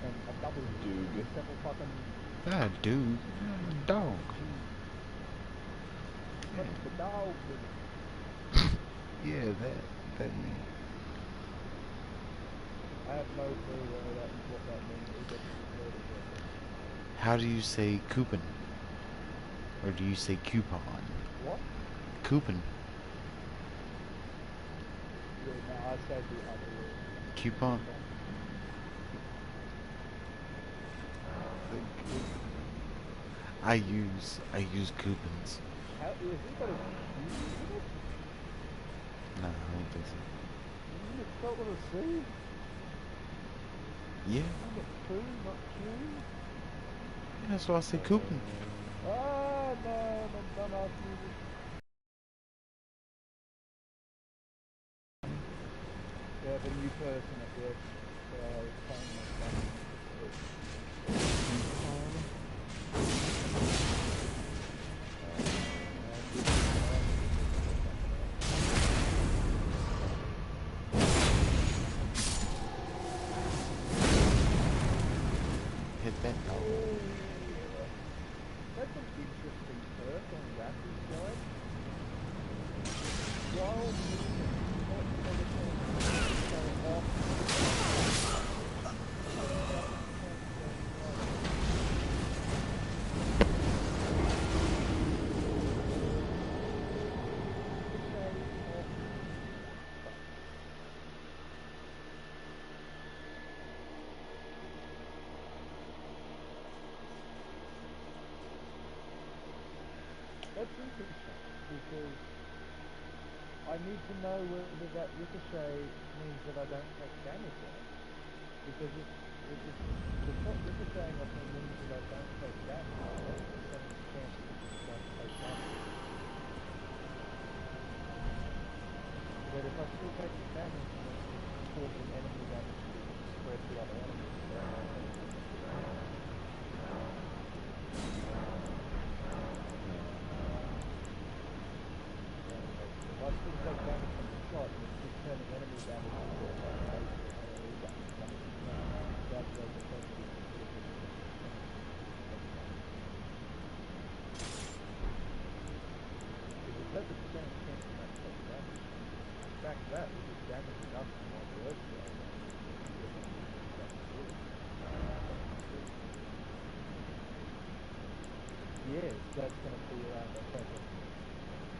And a W. Dude. Several fucking Yeah, dude. Dog. G's. What's the dog thing? Yeah, that means. I have no clue what that means. What word is it? How do you say coupon? Or do you say coupon? What? Coupon. Yeah, no, I said the other word. Coupon. I use coupons. How is it got a Q in it? No, I don't think so. Isn't it spelled with a C? Yeah, Isn't it Q, not Q? that's why I say coupon. Ah, no, dumbass music. We have a new person at work, playing my phone. Hit that dog. That's an interesting perk on that side. While moving, not everything off. That's interesting, because I need to know whether that ricochet means that I don't take damage on it. Because if it's not ricocheting off me means that I don't take damage, what's the percentage chance that you don't take damage? But if I still take the damage and it's causing enemy damage to spread to other enemies, then I take if I still take damage from the shot and it's just turning enemy damage into AoE damage, then it's not calculate the percentage and put it in the percentage. If it's at the percentage chance you don't take damage, in fact that is just damage enough to my work rate. Yes, that's going to be around the fucking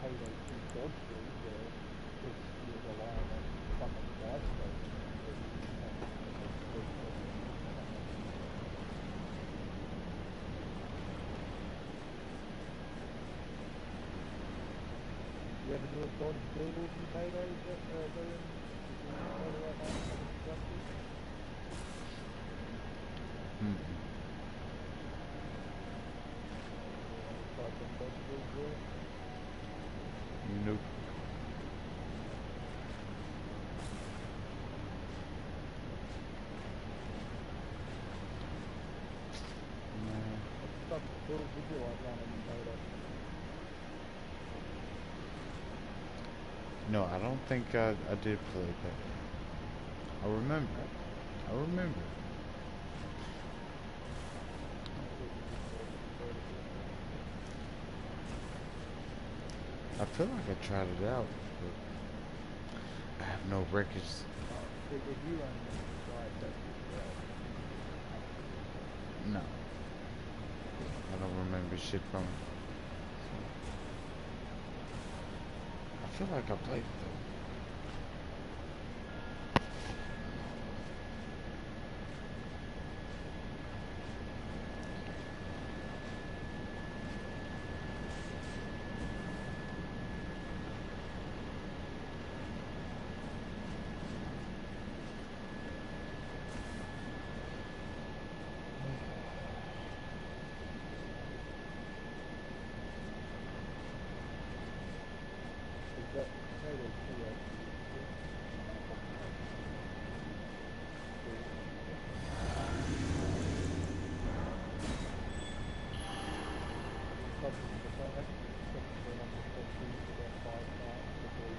Halo 2 dodge streak where it's, you're relying on fucking dice rolls every time you make a 3-second attack. You ever do a dodge build in paydays that during right now fucking justice? Try some dodge builds there? Nope. What stuff builds would you like running in payday? No, I don't think I did play that. I remember. I remember. I feel like I tried it out, but I have no records. If you run inside, that's No. I don't remember shit from it. I feel like I played it though. subject to the fact that the second turn on the top shoots about 5 times before you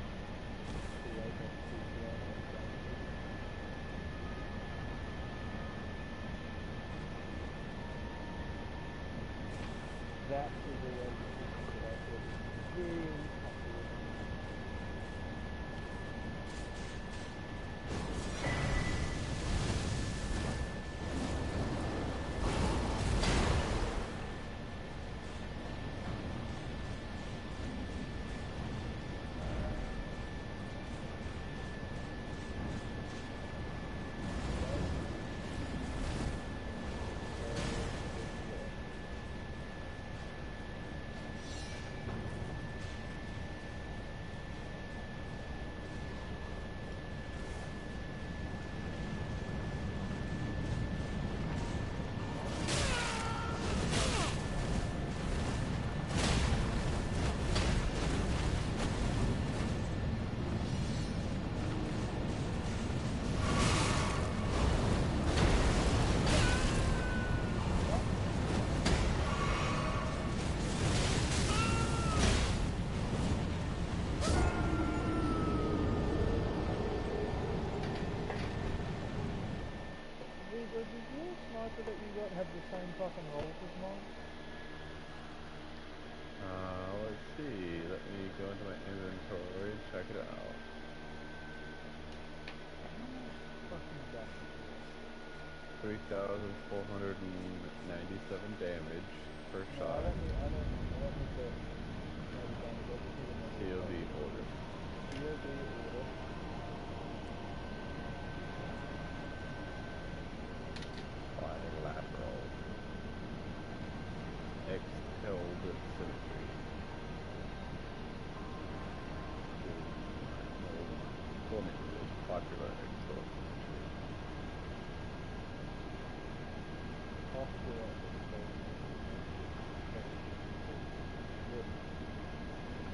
create that CPR on the damage. That is always a system that I feel is really accurate. Does your sniper that you got have the same fucking rolls as mine? Let's see. Let me go into my inventory and check it out. Fucking got 3,497 damage per no, shot. I don't need the damage, I just need a COD order. COD order. Bilateral. Exhaled symmetry. Popular exhaled symmetry.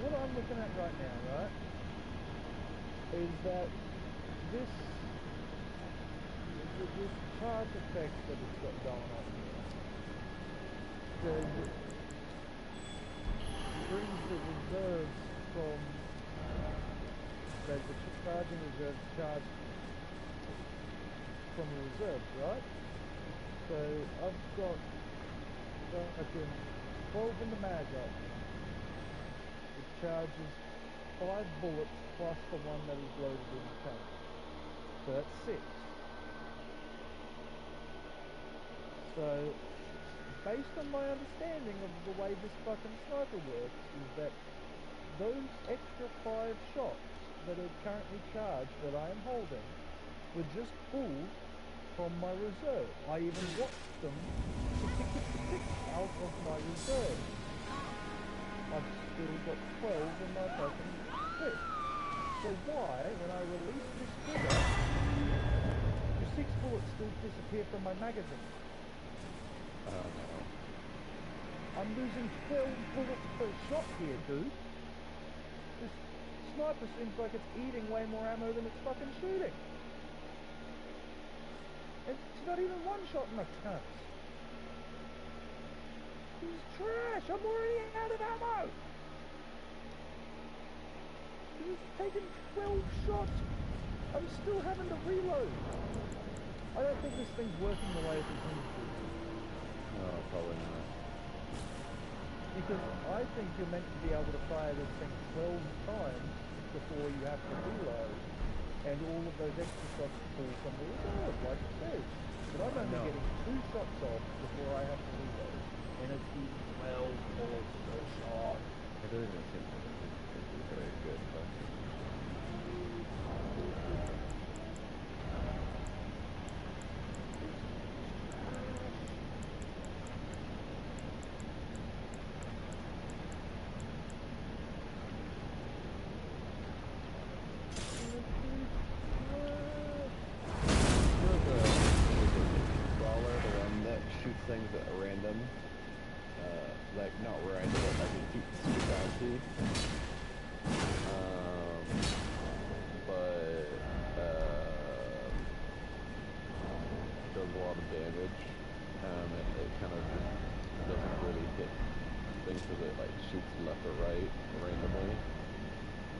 What I'm looking at right now, right, is that this charge effect that it's got going on here brings the reserves from the charging reserves charged from the reserves, right? So I've got fucking 12 in the mag right now. It charges 5 bullets plus the one that is loaded in the tank. So that's 6. So, based on my understanding of the way this fucking sniper works, is that those extra 5 shots that are currently charged that I am holding were just pulled from my reserve. I even watched them tick out of my reserve. I've still got 12 in my fucking clip. So why, when I release this trigger, do 6 bullets still disappear from my magazine? I don't know. I'm losing 12 bullets per shot here, dude. This sniper seems like it's eating way more ammo than it's fucking shooting. It's not even one shot in my cunts. This is trash. I'm already out of ammo. He's taken 12 shots. I'm still having to reload. I don't think this thing's working the way it's intended to. No, probably not. Because I think you're meant to be able to fire this thing 12 times before you have to reload, and all of those extra shots fall from the reserve, like it says. But I'm only getting 2 shots off before I have to reload, and it's even 12 bullets per shot. It doesn't even seem like it's very good, but... Shoots things at a random, like not random, but like it keeps bounty. But does a lot of damage, and it kind of just doesn't really hit thing because it like shoots left or right randomly,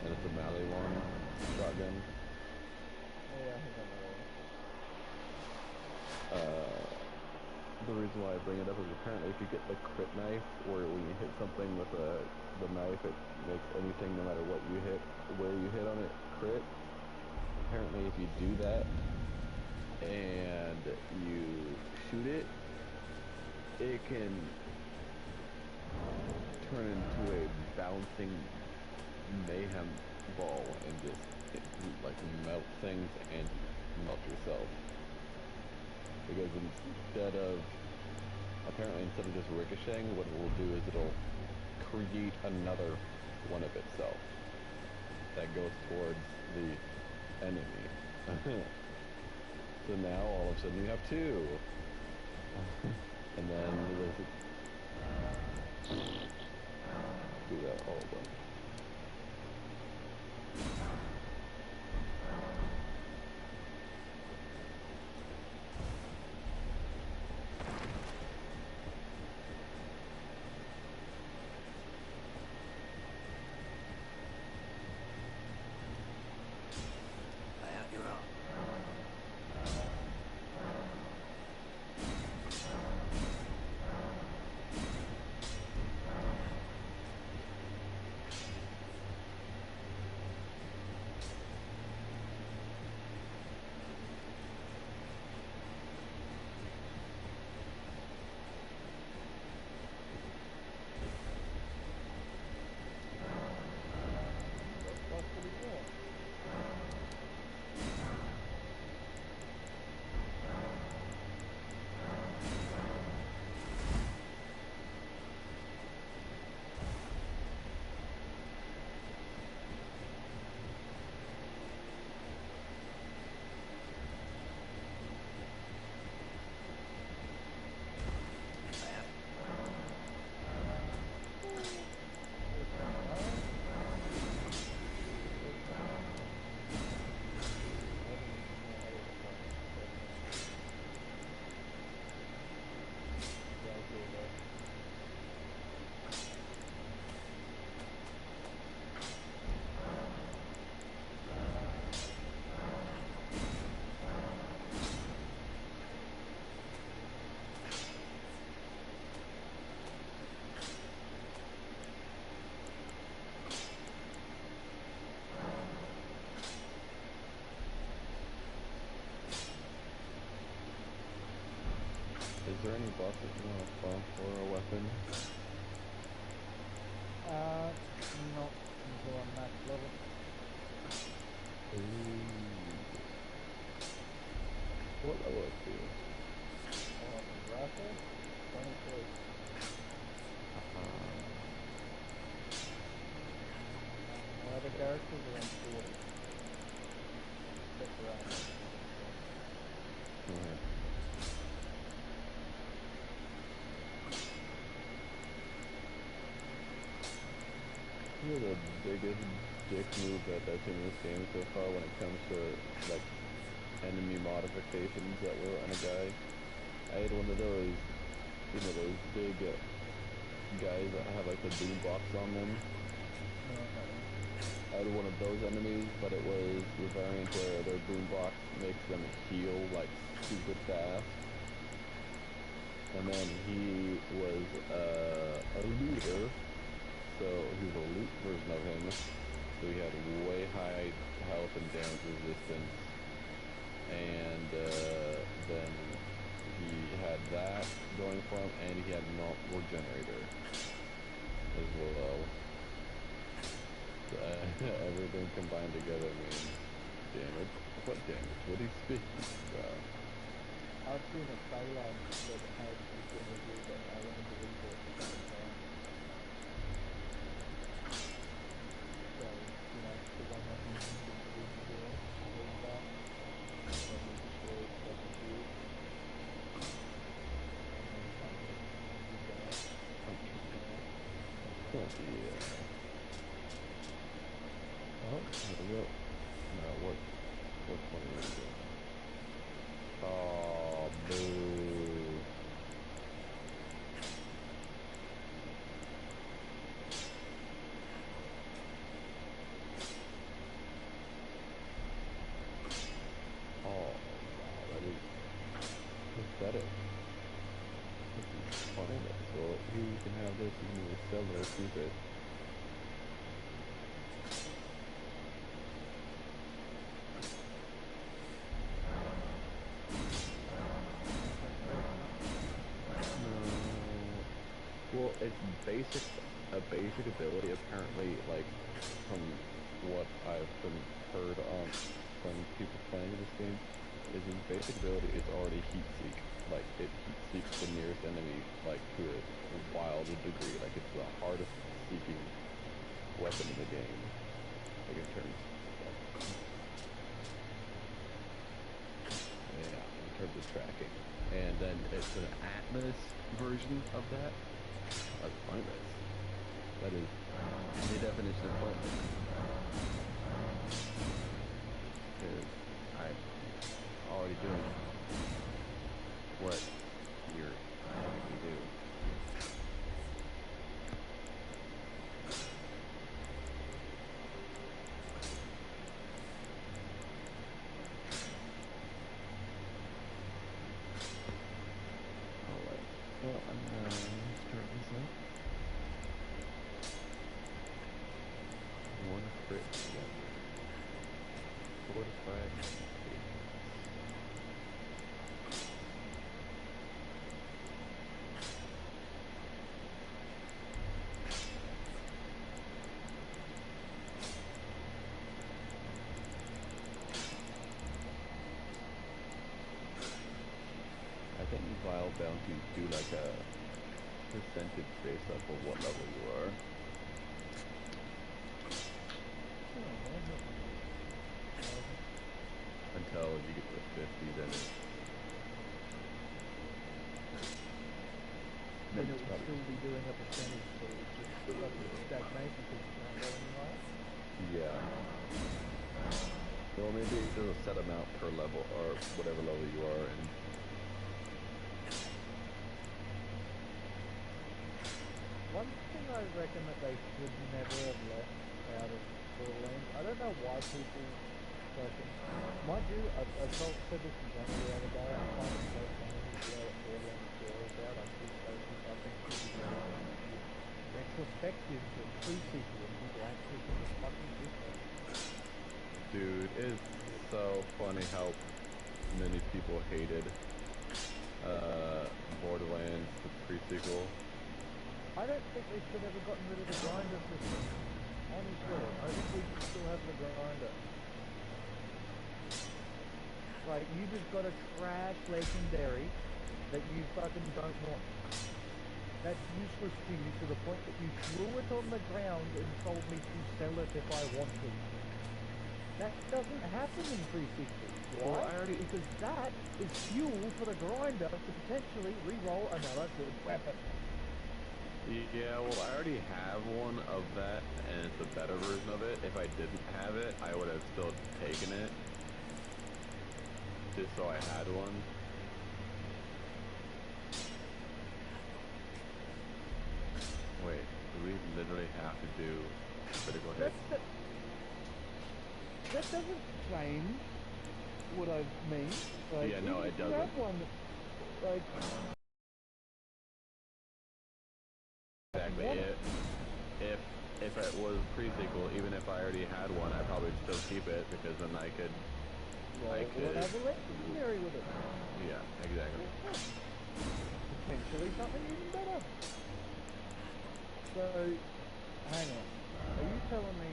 and it's a melee one shotgun. Yeah, I think I know. The reason why I bring it up is apparently if you get the crit knife, or when you hit something with the knife, it makes anything, no matter what you hit, where you hit on it, crit. Apparently if you do that and you shoot it, it can turn into a bouncing mayhem ball and just like melt things and melt yourself. Because apparently instead of just ricocheting, what it will do is it'll create another one of itself that goes towards the enemy. So now all of a sudden you have two. And then do that all of them. Is there any bosses you want to farm for a weapon? Not until I'm max level. Ooh. What level is you? Rifle? 23. My other characters are on 40. Except for Adam. One of the biggest dick moves that I've seen in this game so far when it comes to like enemy modifications that were on a guy. I had one of those, you know, those big guys that have like the boombox on them. I had one of those enemies, but it was the variant where their boombox makes them heal like super fast. And then he was a looter. So he was a loot version of him, so he had way high health and damage resistance, and then he had that going for him, and he had no regenerator as well. So, everything combined together means damage. What damage? What are you speaking about? I've seen a skyline that had this imagery that I wanted to research at the same time. So, you know, because I'm not using the solution here, doing that, and we destroy stuff with you. Yeah. Oh, there we go. Now what's one of these doing? Oh, boo. Let's keep it. Well, it's a basic ability apparently, like, from what I've heard from people playing this game, is his basic ability is already heat seek. Like, it heat seeks the nearest enemy, like, to a wild degree. Like, it's the hardest seeking weapon in the game. Like, in terms of tracking. And then it's an Atlas version of that. That's pointless. That is the definition of pointless. Because I'm already doing what you're having me do. Alright. Well, I'm gonna start this up. One crit together. 45 hits. I think Vile bounties do like a percentage based off of what level you are. Until you get to 50, then Then it would still be doing a percentage, so it just doesn't stagnate because you can't go any higher. yeah. Well, maybe there's a set amount per level, or whatever level you are in. One thing I reckon that they should never have left out of Borderlands, I don't know why people fucking, mind you, I said this in Johnny the other day, I find it so funny to see what Borderlands 4 is about. I keep posting something pretty retrospective to pre-sequel and people actually think it's fucking different. Dude, it's so funny how many people hated Borderlands, the pre-sequel. I don't think they should have ever gotten rid of the grinder system. Honestly, I think we should still have the grinder. Like, you just got a trash legendary that you fucking don't want. That's useless to you to the point that you threw it on the ground and told me to sell it if I want to. That doesn't happen in pre-sequel. Why? Because that is fuel for the grinder to potentially re-roll another good weapon. Yeah, well, I already have one of that, and it's a better version of it. If I didn't have it, I would have still taken it. Just so I had one. Wait, do we literally have to do critical hits? That doesn't change what I mean. Like, Yeah, no, it doesn't. You have one, like... Exactly. If it was pre-sequel, even if I already had one, I'd probably still keep it because then I could have a legendary with it. Yeah, exactly. Potentially something even better. So, hang on. Are you telling me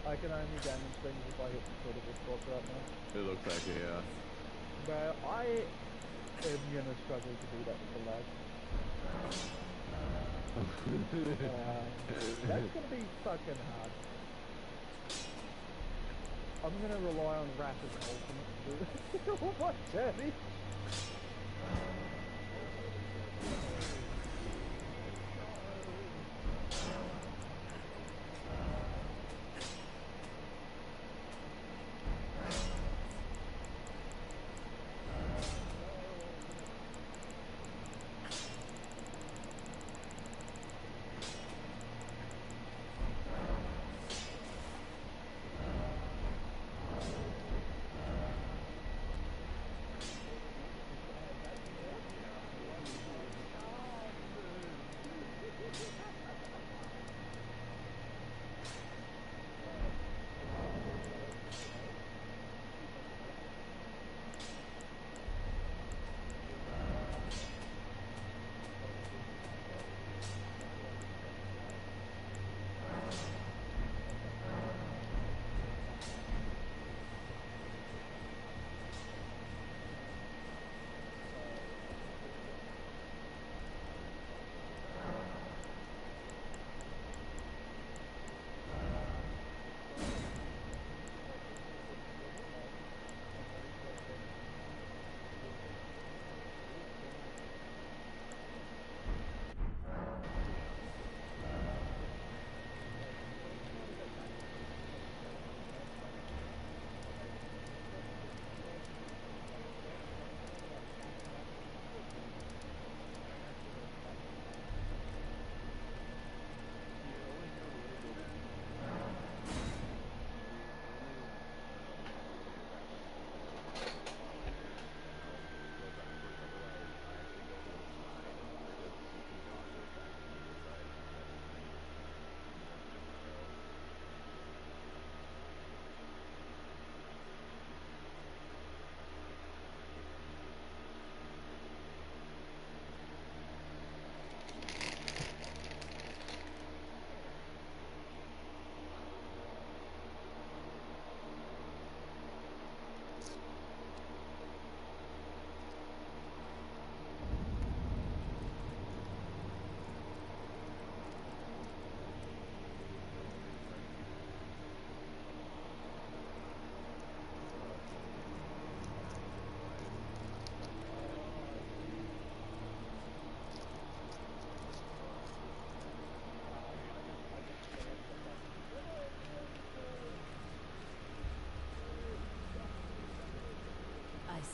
I can only damage things if I hit the critical spot right now? It looks like it, yeah. Bro, I am gonna struggle to do that with the lag. That's gonna be fucking hard. I'm gonna rely on rapid ultimate to do all my journey.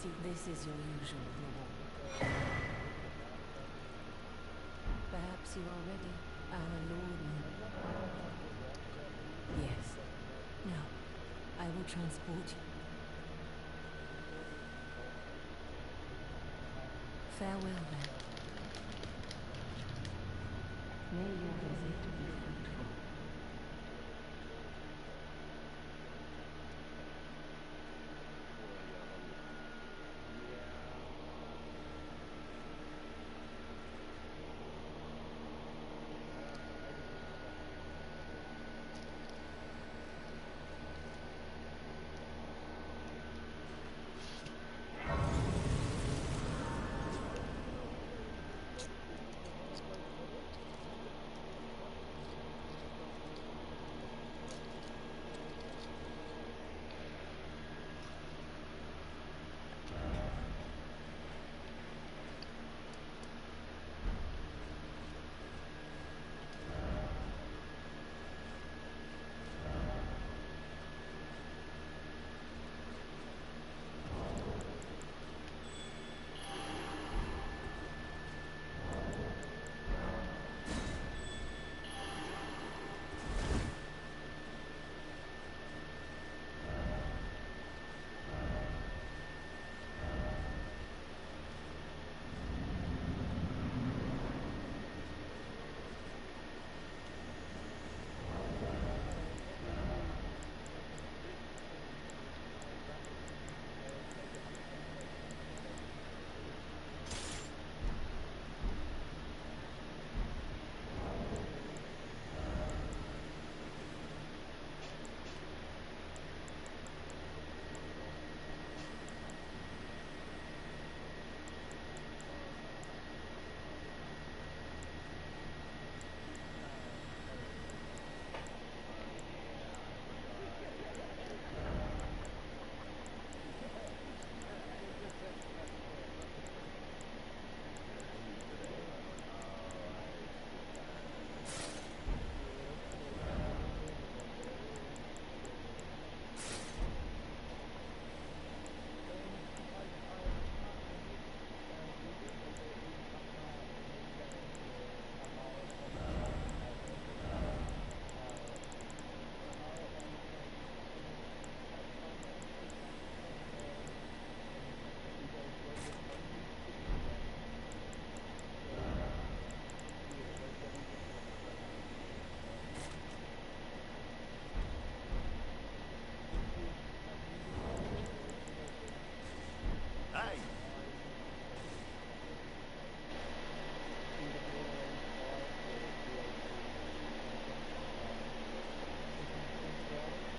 see, this is your usual reward. Perhaps you are ready, our Lord. Yes. Now, I will transport you. Farewell then. May your visit be